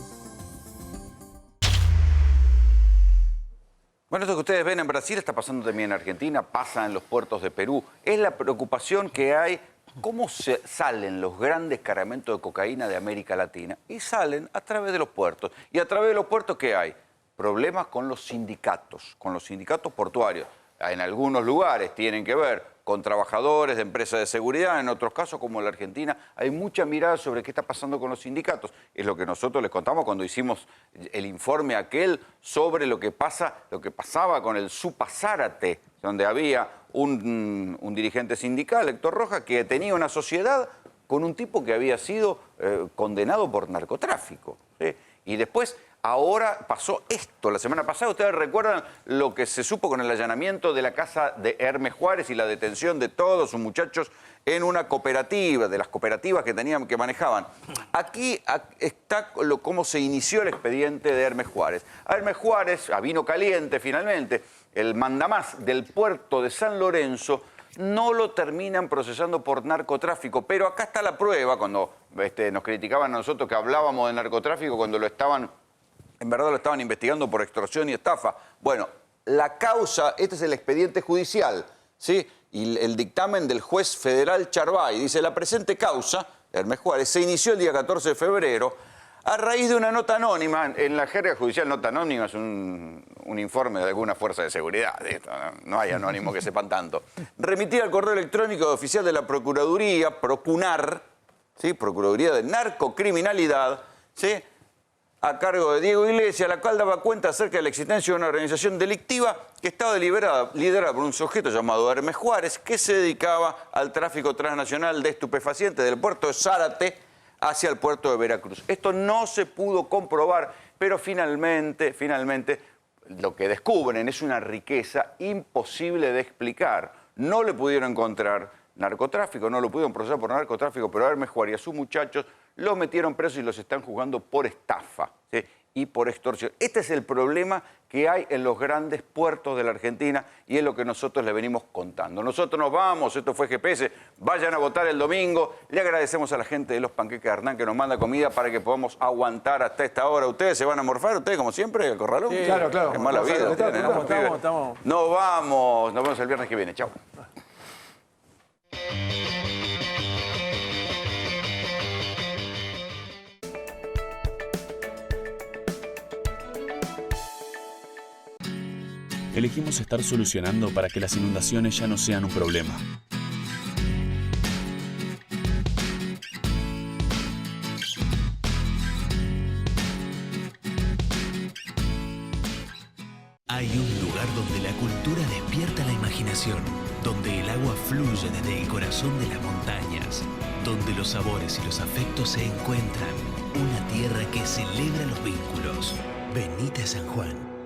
Bueno, esto que ustedes ven en Brasil está pasando también en Argentina, pasa en los puertos de Perú. Es la preocupación que hay, cómo salen los grandes cargamentos de cocaína de América Latina. Y salen a través de los puertos. ¿Y a través de los puertos qué hay? Problemas con los sindicatos portuarios. En algunos lugares tienen que ver con trabajadores de empresas de seguridad, en otros casos, como en la Argentina, hay mucha mirada sobre qué está pasando con los sindicatos. Es lo que nosotros les contamos cuando hicimos el informe aquel sobre lo que pasaba con el Supa Zárate, donde había un dirigente sindical, Héctor Rojas, que tenía una sociedad con un tipo que había sido condenado por narcotráfico, ¿sí? Y después, ahora pasó esto. La semana pasada, ustedes recuerdan lo que se supo con el allanamiento de la casa de Hermes Juárez y la detención de todos sus muchachos en una cooperativa, de las cooperativas que manejaban. Aquí está cómo se inició el expediente de Hermes Juárez. A Hermes Juárez, a vino caliente finalmente, el mandamás del puerto de San Lorenzo no lo terminan procesando por narcotráfico. Pero acá está la prueba, cuando nos criticaban a nosotros que hablábamos de narcotráfico, cuando en verdad lo estaban investigando por extorsión y estafa. Bueno, la causa, este es el expediente judicial, ¿sí? Y el dictamen del juez federal Charbay dice: la presente causa, Hermes Juárez, se inició el día 14 de febrero a raíz de una nota anónima. En la jerga judicial, nota anónima es un informe de alguna fuerza de seguridad. No hay anónimo que sepan tanto. Remitida al correo electrónico oficial de la Procuraduría, Procunar, ¿sí? Procuraduría de Narcocriminalidad, ¿sí? A cargo de Diego Iglesias, la cual daba cuenta acerca de la existencia de una organización delictiva que estaba liderada por un sujeto llamado Hermes Juárez, que se dedicaba al tráfico transnacional de estupefacientes del puerto de Zárate hacia el puerto de Veracruz. Esto no se pudo comprobar, pero finalmente lo que descubren es una riqueza imposible de explicar. No le pudieron encontrar narcotráfico, no lo pudieron procesar por narcotráfico, pero a Hermes Juárez y a sus muchachos los metieron presos y los están juzgando por estafa, ¿sí? Y por extorsión. Este es el problema que hay en los grandes puertos de la Argentina y es lo que nosotros le venimos contando. Nosotros nos vamos, esto fue GPS, vayan a votar el domingo. Le agradecemos a la gente de los Panqueques Hernán que nos manda comida para que podamos aguantar hasta esta hora. ¿Ustedes se van a morfar? ¿Ustedes como siempre, el corralón? Sí, claro. Qué mala vida tienen, ¿no? Estamos. Nos vemos el viernes que viene. Chao. Elegimos estar solucionando para que las inundaciones ya no sean un problema. Hay un lugar donde la cultura despierta la imaginación, donde el agua fluye desde el corazón de las montañas, donde los sabores y los afectos se encuentran. Una tierra que celebra los vínculos. Venite a San Juan.